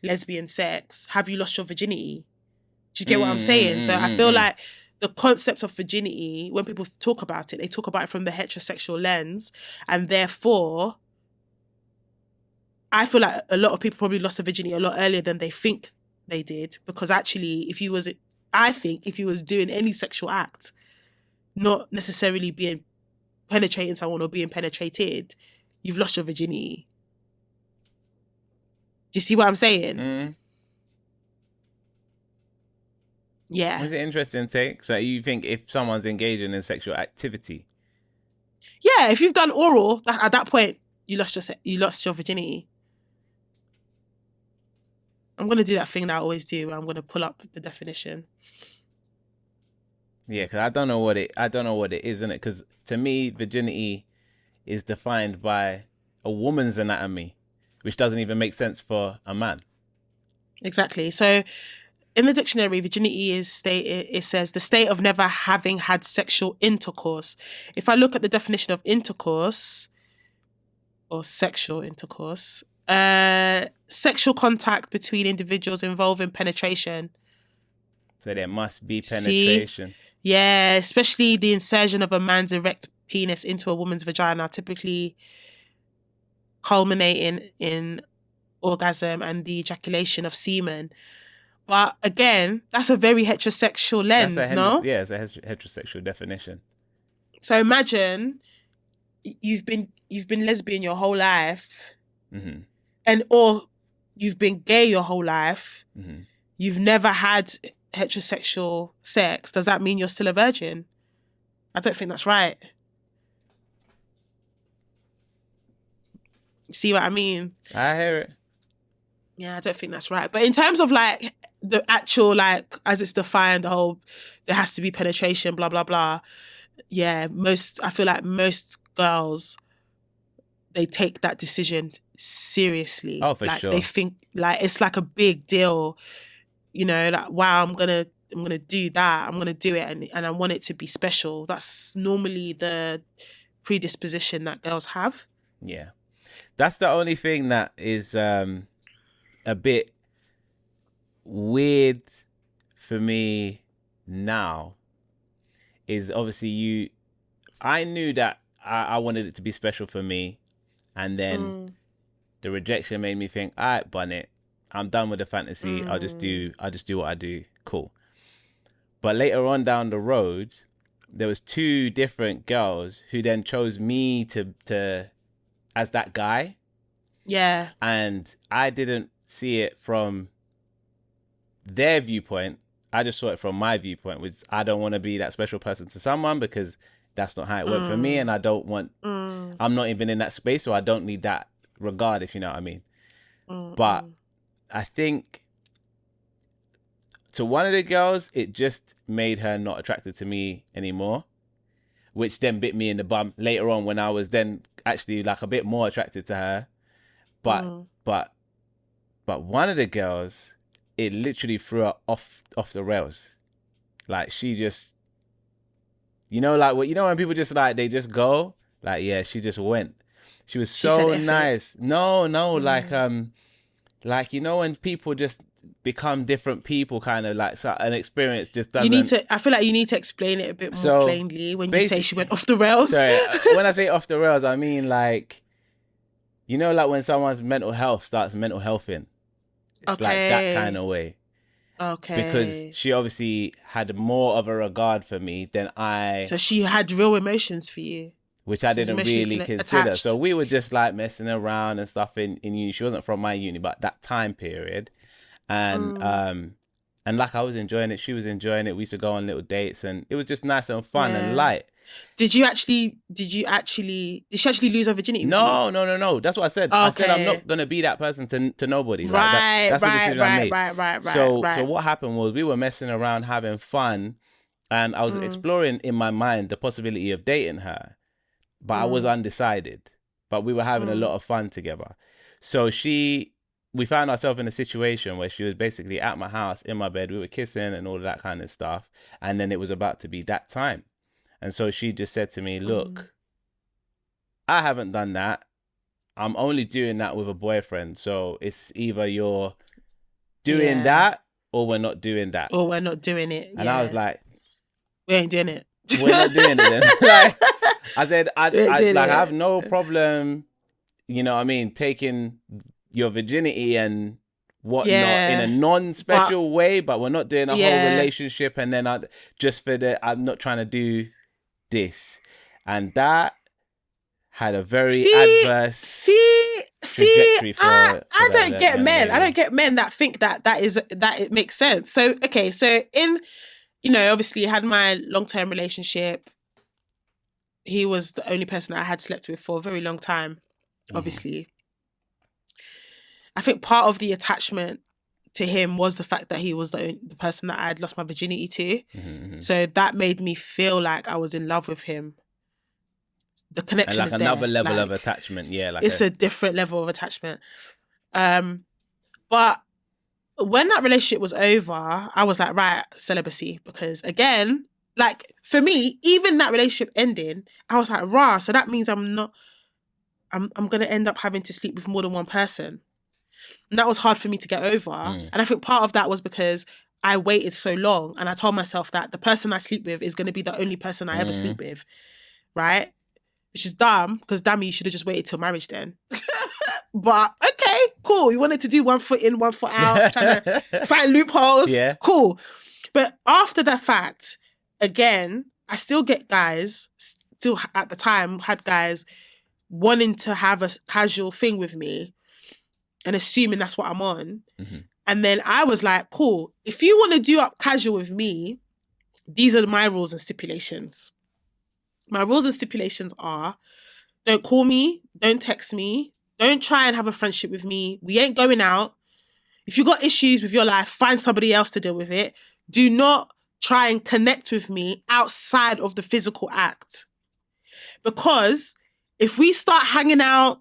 lesbian sex, have you lost your virginity? Do you get what I'm saying? So I feel like the concept of virginity, when people talk about it, they talk about it from the heterosexual lens. And therefore, I feel like a lot of people probably lost their virginity a lot earlier than they think they did. Because actually, if you was doing any sexual act, not necessarily being penetrating someone or being penetrated, you've lost your virginity. Do you see what I'm saying? Yeah. It's an interesting take. So you think if someone's engaging in sexual activity? Yeah, if you've done oral, at that point, you lost your virginity. I'm going to do that thing that I always do, where I'm going to pull up the definition. Yeah, because I don't know what it is, isn't it? Because to me, virginity is defined by a woman's anatomy, which doesn't even make sense for a man. Exactly. So in the dictionary, virginity it says the state of never having had sexual intercourse. If I look at the definition of intercourse or sexual intercourse, sexual contact between individuals involving penetration. So there must be penetration. See? Yeah, especially the insertion of a man's erect penis into a woman's vagina, typically culminating in orgasm and the ejaculation of semen. But again, that's a very heterosexual lens, no? Yeah, it's a heterosexual definition. So imagine you've been lesbian your whole life, or you've been gay your whole life. You've never had heterosexual sex. Does that mean you're still a virgin? I don't think that's right. See what I mean? I hear it. Yeah, I don't think that's right. But in terms of like the actual, like, as it's defined, the whole, there has to be penetration, blah, blah, blah. Yeah, I feel like most girls, they take that decision seriously. Oh, for like, sure. They think like it's like a big deal, you know, like, wow, I'm gonna do that. I'm gonna do it and I want it to be special. That's normally the predisposition that girls have. Yeah. That's the only thing that is a bit weird for me now is obviously I knew that I wanted it to be special for me, and then the rejection made me think, all right, Bonnet, I'm done with the fantasy. I'll just do what I do. Cool. But later on down the road, there was 2 different girls who then chose me to as that guy. Yeah. And I didn't see it from their viewpoint. I just saw it from my viewpoint, which I don't want to be that special person to someone because that's not how it went for me. And I don't want, I'm not even in that space, so I don't need that regard, if you know what I mean. But I think to one of the girls, it just made her not attracted to me anymore, which then bit me in the bum later on when I was then actually like a bit more attracted to her. But one of the girls, it literally threw her off the rails. Like she just, like what, when people just like, they just go, like, yeah, she just went. She was so nice. No, like when people just become different people, kind of like, so an experience just doesn't. I feel like you need to explain it a bit more plainly when you say she went off the rails. Sorry, when I say off the rails, I mean like, like when someone's mental health starts mental healthing. It's like that kind of way. Okay. Because she obviously had more of a regard for me than I. So she had real emotions for you. Which I didn't really consider. Attached. So we were just like messing around and stuff in uni. She wasn't from my uni, but that time period. And like I was enjoying it, she was enjoying it. We used to go on little dates and it was just nice and fun and light. Did she actually lose her virginity? No. That's what I said. Okay. I said I'm not gonna be that person to nobody. Like that's the decision I made. Right. So what happened was we were messing around, having fun, and I was exploring in my mind the possibility of dating her, but I was undecided. But we were having a lot of fun together. So we found ourselves in a situation where she was basically at my house in my bed. We were kissing and all of that kind of stuff, and then it was about to be that time. And so she just said to me, look, I haven't done that. I'm only doing that with a boyfriend. So it's either you're doing that or we're not doing that. Or we're not doing it. And I was like, we ain't doing it. We're not doing it then. Like, I said, I have no problem, taking your virginity and whatnot in a non-special way, but we're not doing a whole relationship. And then I'm not trying to do this. And that had a very adverse trajectory for I don't get men. I don't get men that think that it makes sense. So okay, so in obviously I had my long-term relationship. He was the only person that I had slept with for a very long time, obviously. I think part of the attachment to him was the fact that he was the person that I had lost my virginity to. So that made me feel like I was in love with him. The connection is there. Another level of attachment, it's a different level of attachment. But when that relationship was over, I was like, right, celibacy. Because again, like for me, even that relationship ending, I was like, rah, so that means I'm going to end up having to sleep with more than one person. And that was hard for me to get over. And I think part of that was because I waited so long and I told myself that the person I sleep with is going to be the only person I ever sleep with. Right? Which is dumb, because damn, you should have just waited till marriage then. But okay, cool. You wanted to do 1 foot in, 1 foot out, trying to find loopholes. Yeah. Cool. But after that fact, again, I still get guys, still at the time had guys wanting to have a casual thing with me and assuming that's what I'm on. And then I was like, cool, if you want to do up casual with me, these are my rules and stipulations. My rules and stipulations are, don't call me, don't text me, don't try and have a friendship with me. We ain't going out. If you got issues with your life, find somebody else to deal with it. Do not try and connect with me outside of the physical act. Because if we start hanging out,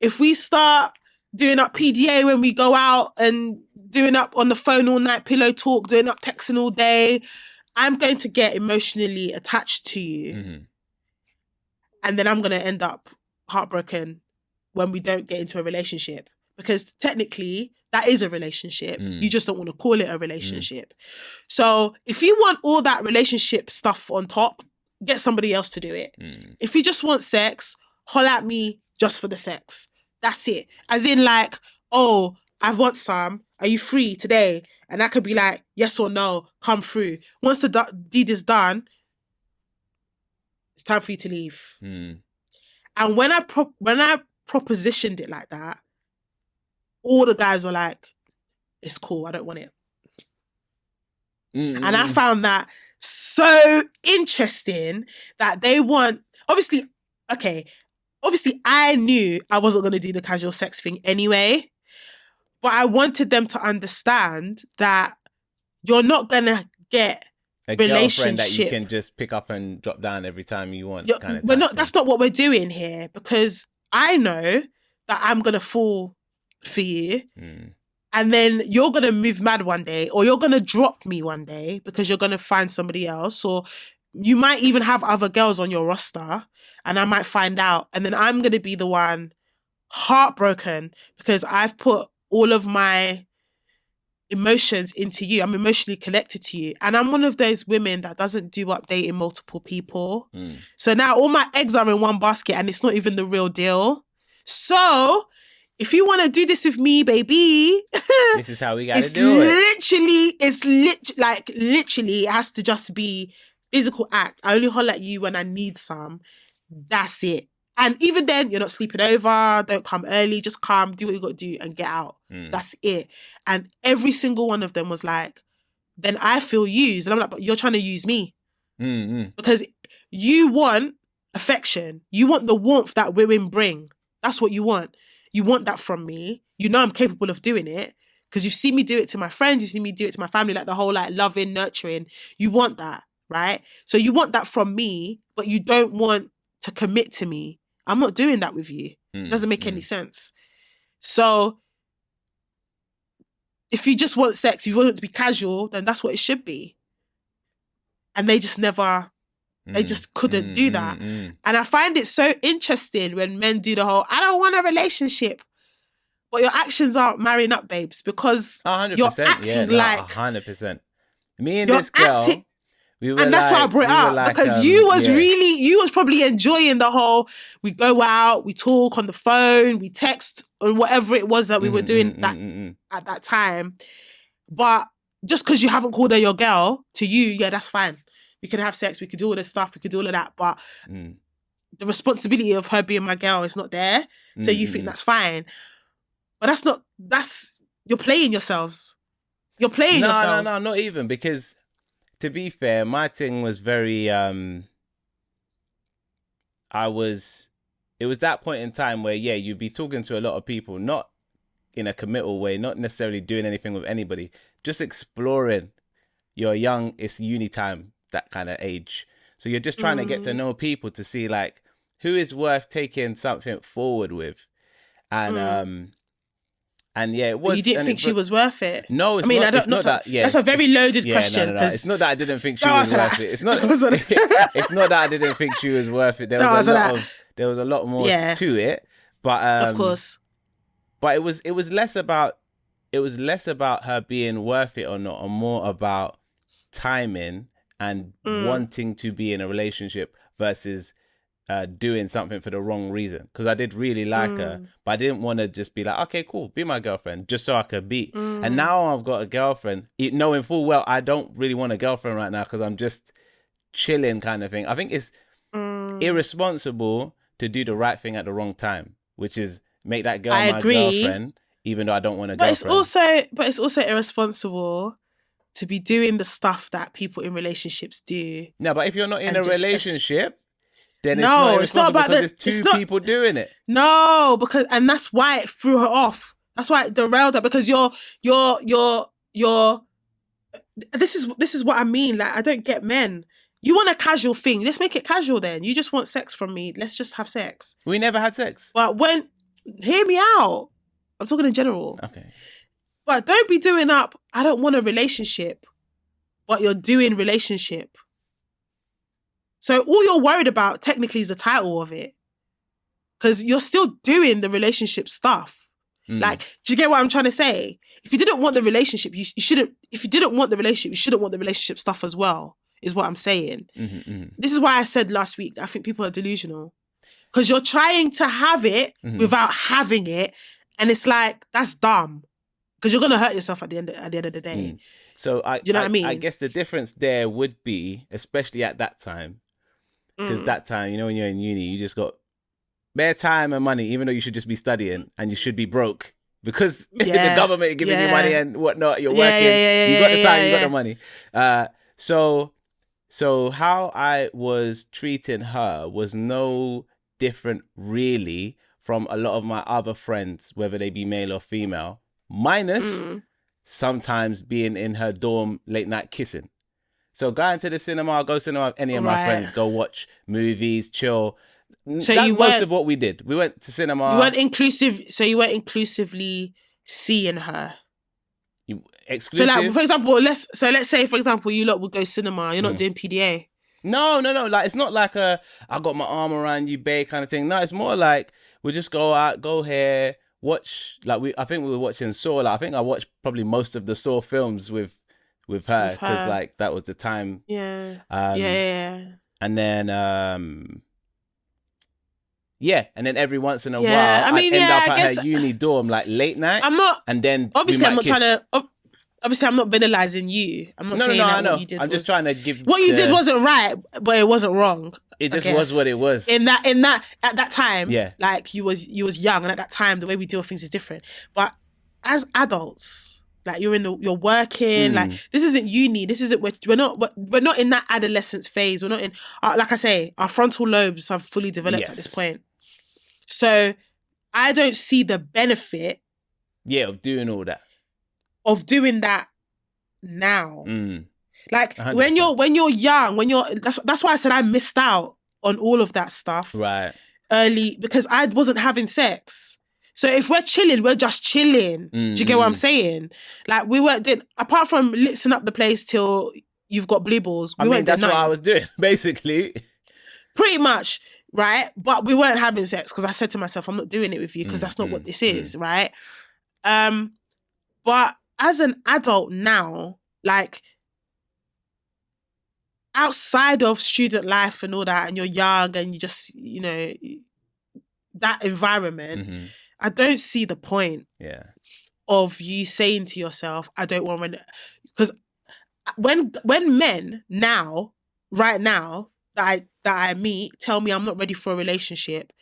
if we start doing up PDA when we go out and doing up on the phone all night, pillow talk, doing up texting all day, I'm going to get emotionally attached to you. And then I'm going to end up heartbroken when we don't get into a relationship. Because technically, that is a relationship. You just don't want to call it a relationship. So if you want all that relationship stuff on top, get somebody else to do it. If you just want sex, holler at me just for the sex. That's it. As in like, oh, I want some. Are you free today? And I could be like, yes or no, come through. Once the deed is done, it's time for you to leave. And when I propositioned it like that, all the guys were like, it's cool, I don't want it. And I found that so interesting that they want, obviously I knew I wasn't going to do the casual sex thing anyway, but I wanted them to understand that you're not going to get a girlfriend that you can just pick up and drop down every time you want. That's not what we're doing here, because I know that I'm going to fall for you. And then you're going to move mad one day, or you're going to drop me one day because you're going to find somebody else, or you might even have other girls on your roster and I might find out. And then I'm going to be the one heartbroken because I've put all of my emotions into you. I'm emotionally connected to you. And I'm one of those women that doesn't do updating multiple people. So now all my eggs are in one basket and it's not even the real deal. So if you want to do this with me, baby, this is how we got to do it. Literally, it has to just be physical act. I only holler at you when I need some. That's it. And even then, you're not sleeping over. Don't come early. Just come, do what you got to do and get out. That's it. And every single one of them was like, then I feel used. And I'm like, but you're trying to use me. Because you want affection. You want the warmth that women bring. That's what you want. You want that from me. You know I'm capable of doing it because you've seen me do it to my friends. You've seen me do it to my family, like the whole like loving, nurturing. You want that, right? So you want that from me, but you don't want to commit to me. I'm not doing that with you. It doesn't make any sense. So if you just want sex, you want it to be casual, then that's what it should be. And they just never... They just couldn't do that. And I find it so interesting when men do the whole, I don't want a relationship. But your actions aren't marrying up, babes, because 100%, you're acting like... 100%. Me and this girl, we were and that's why I brought it up, because you was probably enjoying the whole, we go out, we talk on the phone, we text, or whatever it was that we were doing at that time. But just because you haven't called her your girl, to you, yeah, that's fine. We can have sex, we could do all this stuff, we could do all of that, but the responsibility of her being my girl is not there. So you think that's fine. But you're playing yourselves. You're playing yourselves. No, not even, because to be fair, my thing was very, it was that point in time where, yeah, you'd be talking to a lot of people, not in a committal way, not necessarily doing anything with anybody, just exploring. You're young, it's uni time, that kind of age. So you're just trying to get to know people to see like who is worth taking something forward with. And yeah, it was. You didn't think she was worth it? No, it's not that. Yeah, that's a very loaded question. No. It's not that I didn't think she was worth it. It's not. It's not that I didn't think she was worth it. There was a lot more to it. But of course. But it was less about her being worth it or not, or more about timing and wanting to be in a relationship versus doing something for the wrong reason. Because I did really like her, but I didn't want to just be like, okay, cool, be my girlfriend, just so I could be. And now I've got a girlfriend, knowing full well I don't really want a girlfriend right now because I'm just chilling kind of thing. I think it's irresponsible to do the right thing at the wrong time, which is make that girl my girlfriend, even though I don't want a girlfriend. But it's also irresponsible to be doing the stuff that people in relationships do. No, but if you're not in a relationship, then it's not about because there's two people doing it. No, and that's why it threw her off. That's why it derailed her, because you're this is what I mean. Like, I don't get men. You want a casual thing. Let's make it casual then. You just want sex from me. Let's just have sex. We never had sex. But hear me out. I'm talking in general. Okay. But don't be doing up, I don't want a relationship, but you're doing relationship. So all you're worried about technically is the title of it. Because you're still doing the relationship stuff. Like, do you get what I'm trying to say? If you didn't want the relationship, you shouldn't, if you didn't want the relationship, you shouldn't want the relationship stuff as well, is what I'm saying. This is why I said last week that I think people are delusional. Because you're trying to have it without having it. And it's like, that's dumb. because you're gonna hurt yourself at the end of the day. So Do you know what I mean? I guess the difference there would be, especially at that time, because that time, when you're in uni, you just got bare time and money, even though you should just be studying and you should be broke because the government is giving you money and whatnot. You're working. You got the time. You got the money. So how I was treating her was no different, really, from a lot of my other friends, whether they be male or female, minus sometimes being in her dorm late night kissing. So going to the cinema, go cinema with any of my friends, go watch movies, chill. So that's most of what we did. We went to cinema. You weren't inclusive. So you weren't inclusively seeing her. Exclusive. So, like, for example, let's say, for example, you lot would go cinema. You're not doing PDA. No. Like, it's not like I got my arm around you, babe, kind of thing. No, it's more like we just go out, go here, watch. Like I think we were watching Saw. Like I think I watched probably most of the Saw films with her because like that was the time. Yeah. And then and then every once in a while, I mean, I'd end up at her uni dorm like late night. I'm not. And then obviously, I'm not trying to. Obviously, I'm not banalizing you. I'm not saying that I know. what you did. I'm just trying to give. What you did wasn't right, but it wasn't wrong. It just was what it was. In that at that time, yeah. Like you was young, and at that time, the way we deal with things is different. But as adults, like you're working. Like this isn't uni. This isn't we're not in that adolescence phase. We're not in. Like I say, our frontal lobes have fully developed at this point. So I don't see the benefit. Yeah, of doing all that. Of doing that now. Like 100%. when you're young, that's why I said I missed out on all of that stuff. Right. Early, because I wasn't having sex. So if we're chilling, we're just chilling. Do you get what I'm saying? Like we weren't apart from litzing up the place till you've got blue balls. That's what I was doing, basically. Pretty much. Right, but we weren't having sex because I said to myself, I'm not doing it with you because that's not what this is, right? But as an adult now, like outside of student life and all that, and you're young and you just, that environment, I don't see the point of you saying to yourself, I don't want to, because when men now, right now, that I meet tell me I'm not ready for a relationship.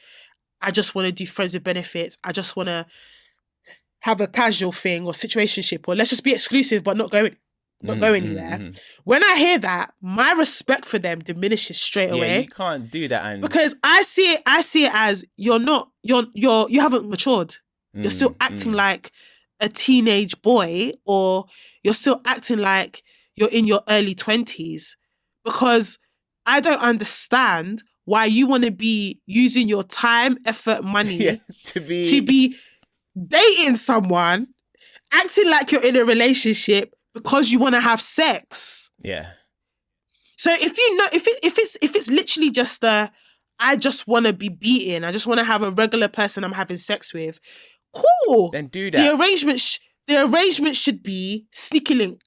I just want to do friends with benefits. I just want to have a casual thing or situationship, or let's just be exclusive but not go anywhere. When I hear that, my respect for them diminishes straight away. You can't do that, because I see it as you haven't matured. You're still acting like a teenage boy, or you're still acting like you're in your early 20s, because I don't understand why you want to be using your time, effort, money to be dating someone, acting like you're in a relationship because you want to have sex. Yeah. So if it's literally just I just want to be beaten, I just want to have a regular person I'm having sex with, cool. Then do that. The arrangement should be sneaky link.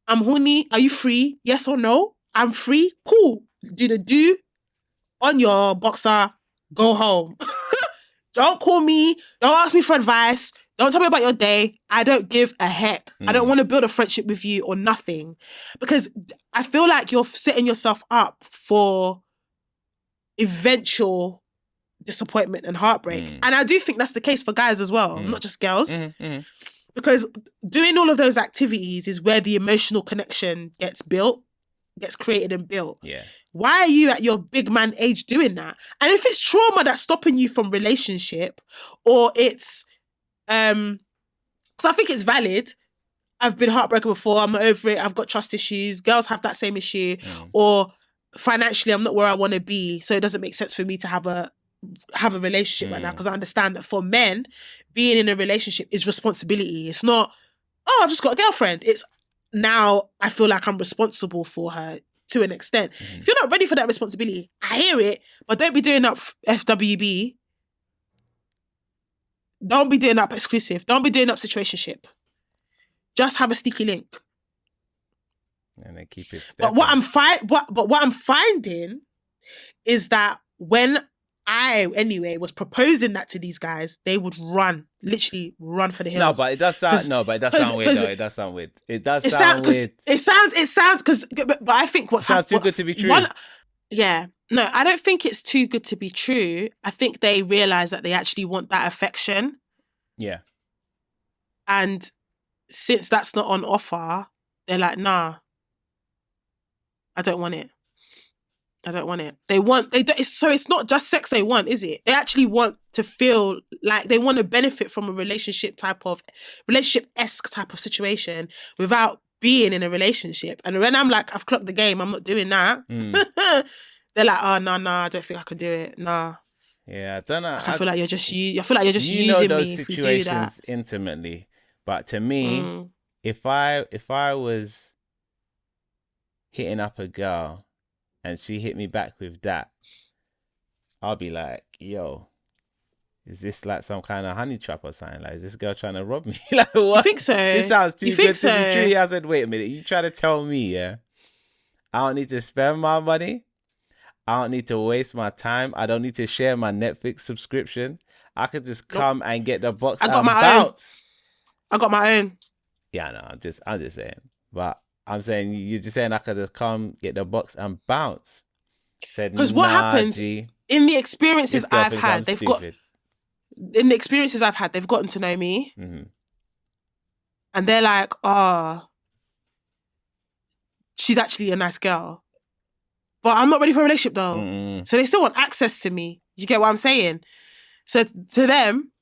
I'm horny. Are you free? Yes or no? I'm free. Cool. Do on your boxer. Go home. Don't call me. Don't ask me for advice. Don't tell me about your day. I don't give a heck. I don't want to build a friendship with you or nothing, because I feel like you're setting yourself up for eventual disappointment and heartbreak. And I do think that's the case for guys as well, not just girls. Because doing all of those activities is where the emotional connection gets created and built. Yeah. Why are you at your big man age doing that? And if it's trauma that's stopping you from relationship, or it's, because I think it's valid. I've been heartbroken before. I'm over it. I've got trust issues. Girls have that same issue. Or financially, I'm not where I want to be. So it doesn't make sense for me to have a relationship right now, because I understand that for men, being in a relationship is responsibility. It's not, I've just got a girlfriend. It's now I feel like I'm responsible for her to an extent. If you're not ready for that responsibility, I hear it, but don't be doing up FWB. Don't be doing up exclusive. Don't be doing up situationship. Just have a sneaky link. And then keep it stepping. But what I'm finding is that when anyway was proposing that to these guys, they would literally run for the hills. No, but it does sound weird though. It does sound weird. It does sound weird. It sounds but I think what sounds too good to be true. Yeah. No, I don't think it's too good to be true. I think they realize that they actually want that affection. Yeah. And since that's not on offer, they're like, nah, I don't want it. I don't want it. So it's not just sex they want, is it? They actually want to feel like they want to benefit from a relationship-esque type of situation without being in a relationship. And when I'm like, I've clocked the game, I'm not doing that. They're like, oh, no, I don't think I can do it. Nah. Yeah, I don't know. I feel like you're just using me if you do that. Intimately. But to me, if I was hitting up a girl and she hit me back with that, I'll be like, yo, is this like some kind of honey trap or something? Like, is this girl trying to rob me? Like, what? You think so? This sounds too good to be true. I said, wait a minute. You try to tell me, yeah, I don't need to spend my money. I don't need to waste my time. I don't need to share my Netflix subscription. I could just come and get the box and bounce. I got my own. Yeah, no, I'm just saying. But I'm saying, you're just saying I could just come, get the box and bounce. Because what happens in the experiences I've had, they've gotten to know me. Mm-hmm. And they're like, oh, she's actually a nice girl. But I'm not ready for a relationship though. Mm. So they still want access to me. You get what I'm saying? So to them,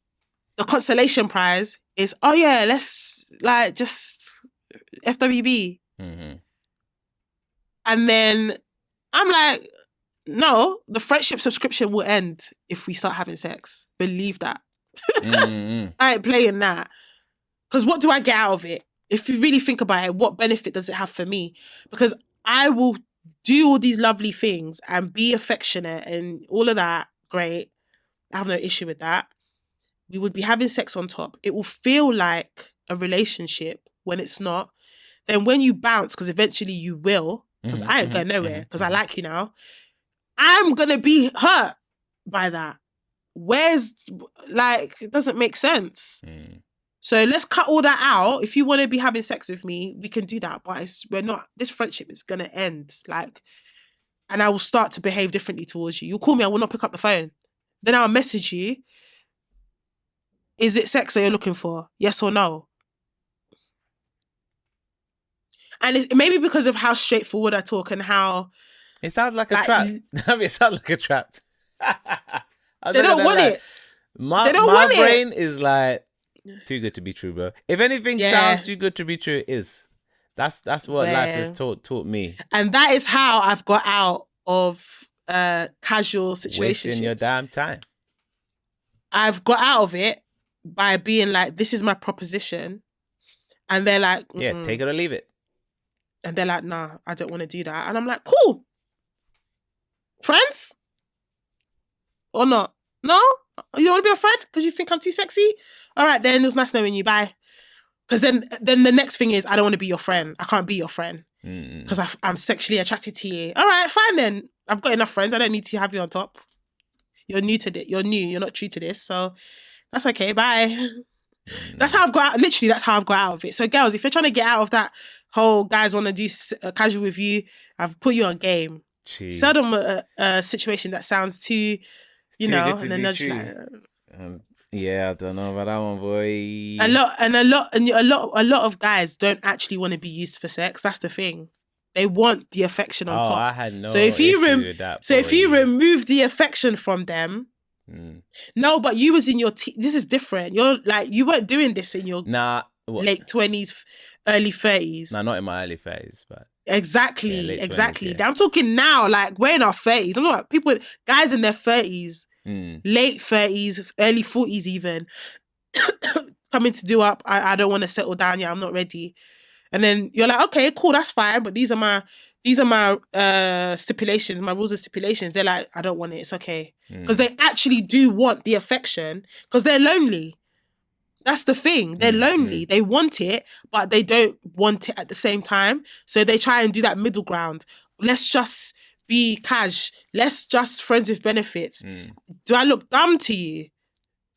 the consolation prize is, oh yeah, let's like just FWB. Mm-hmm. And then I'm like, no, the friendship subscription will end if we start having sex. Believe that. Mm-hmm. I ain't playing that. Because what do I get out of it? If you really think about it, what benefit does it have for me? Because I will do all these lovely things and be affectionate and all of that. Great. I have no issue with that. We would be having sex on top. It will feel like a relationship when it's not. Then when you bounce, because eventually you will, because I ain't going nowhere, because I like you now, I'm going to be hurt by that. It doesn't make sense. Mm. So let's cut all that out. If you want to be having sex with me, we can do that. But this friendship is going to end. And I will start to behave differently towards you. You'll call me, I will not pick up the phone. Then I'll message you. Is it sex that you're looking for? Yes or no? And it maybe because of how straightforward I talk and how... It sounds like a trap. It sounds like a trap. They don't want it. My brain is like, too good to be true, bro. If anything sounds too good to be true, it is. That's what life has taught me. And that is how I've got out of casual situations. Wasting your damn time. I've got out of it by being like, this is my proposition. And they're like... Yeah, take it or leave it. And they're like, nah, I don't want to do that. And I'm like, cool. Friends? Or not? No? You don't want to be a friend because you think I'm too sexy? All right, then. It was nice knowing you. Bye. Because then the next thing is, I don't want to be your friend. I can't be your friend because I'm sexually attracted to you. All right, fine then. I've got enough friends. I don't need to have you on top. You're new to this. You're new. You're not true to this. So that's okay. Bye. That's how I've got out. Literally, that's how I've got out of it. So girls, if you're trying to get out of that whole guys want to do casual with you, I've put you on game. Jeez. Seldom a situation that sounds too, and then they're just like... Yeah, I don't know about that one, boy. A lot of guys don't actually want to be used for sex. That's the thing. They want the affection on top. I had no so if you with that. So if you remove the affection from them, no, but you was in your this is different. You're like, you weren't doing this in your late 20s, early 30s. Nah, not in my early 30s, but exactly. 20s, yeah. I'm talking now, like we're in our 30s. I'm not guys in their 30s, late 30s, early 40s even, coming to do up. I don't want to settle down yet. I'm not ready. And then you're like, okay, cool, that's fine. But these are my stipulations, my rules and stipulations. They're like, I don't want it. It's okay. Because they actually do want the affection because they're lonely. That's the thing. They're lonely. They want it, but they don't want it at the same time. So they try and do that middle ground. Let's just be cash. Let's just friends with benefits. Mm. Do I look dumb to you?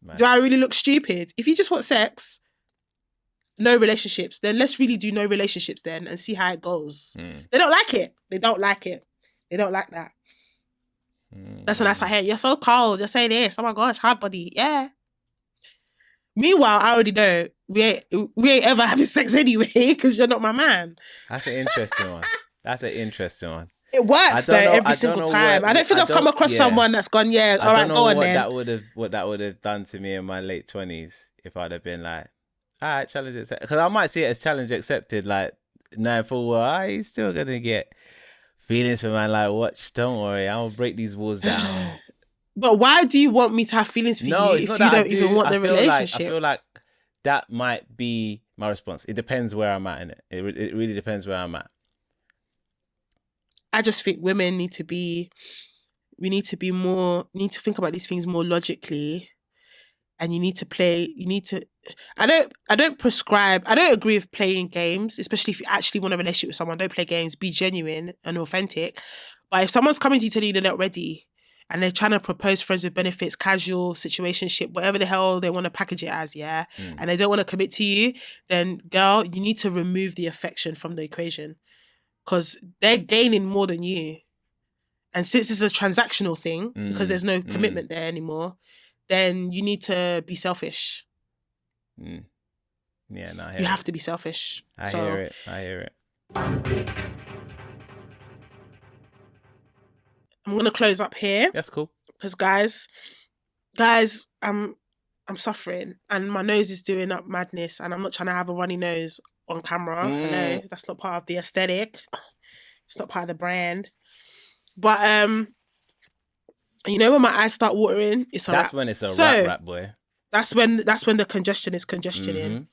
Man. Do I really look stupid? If you just want sex, no relationships, then let's really do no relationships then and see how it goes. They don't like it. They don't like it. They don't like that. That's when I start hearing, you're so cold. You're saying this. Oh my gosh, hard body. Yeah. Meanwhile, I already know we ain't ever having sex anyway because you're not my man. That's an interesting one. That's an interesting one. It works though every single time. I don't think I've come across someone that's gone, yeah, all right, go on then. What that would have done to me in my late 20s if I'd have been like, all right, challenge accepted. Because I might see it as challenge accepted, like, knowing full well, he's still going to get feelings for man. Like, watch, don't worry, I'll break these walls down. But why do you want me to have feelings for you if you don't even want the relationship? I feel like that might be my response. It depends where I'm at in it. It really depends where I'm at. I just think women need to think about these things more logically. And I don't prescribe, I don't agree with playing games, especially if you actually want a relationship with someone. Don't play games, be genuine and authentic. But if someone's coming to you telling you they're not ready and they're trying to propose friends with benefits, casual, situationship, whatever the hell they want to package it as, and they don't want to commit to you, then girl, you need to remove the affection from the equation because they're gaining more than you. And since it's a transactional thing, because there's no commitment there anymore, then you need to be selfish. Yeah, no, you have to be selfish. I hear it. I'm gonna close up here. That's cool. Because guys, I'm suffering and my nose is doing up madness, and I'm not trying to have a runny nose on camera. I know that's not part of the aesthetic. It's not part of the brand. But you know when my eyes start watering, it's a that's wrap. When it's a wrap, boy. That's when the congestion is congestioning.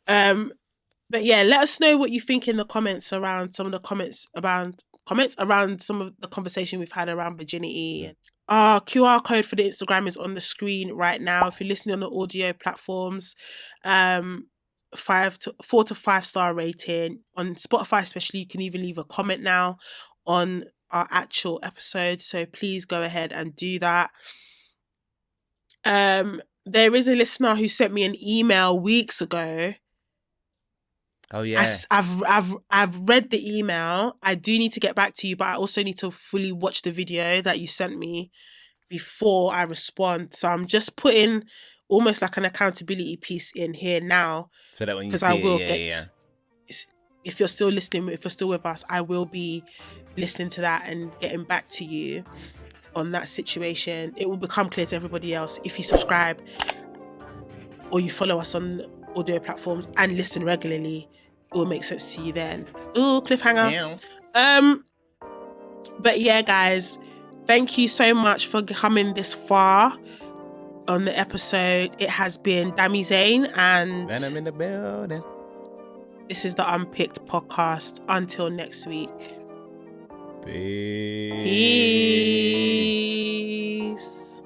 But yeah, let us know what you think in the comments around some of the comments around some of the conversation we've had around virginity. Our QR code for the Instagram is on the screen right now. If you're listening on the audio platforms, 4 to 5 star rating on Spotify, especially. You can even leave a comment now on our actual episode, so please go ahead and do that. There is a listener who sent me an email weeks ago. Oh yeah, I've read the email. I do need to get back to you, but I also need to fully watch the video that you sent me before I respond. So I'm just putting almost like an accountability piece in here now, so that when you see if you're still listening, if you're still with us, I will be listening to that and getting back to you on that situation. It will become clear to everybody else if you subscribe or you follow us on audio platforms and listen regularly. It will make sense to you then. Ooh, cliffhanger. Yeah. But yeah, guys, thank you so much for coming this far on the episode. It has been Dami Zayn and I'm in the building. This is the Unpicked podcast. Until next week. Peace. Peace.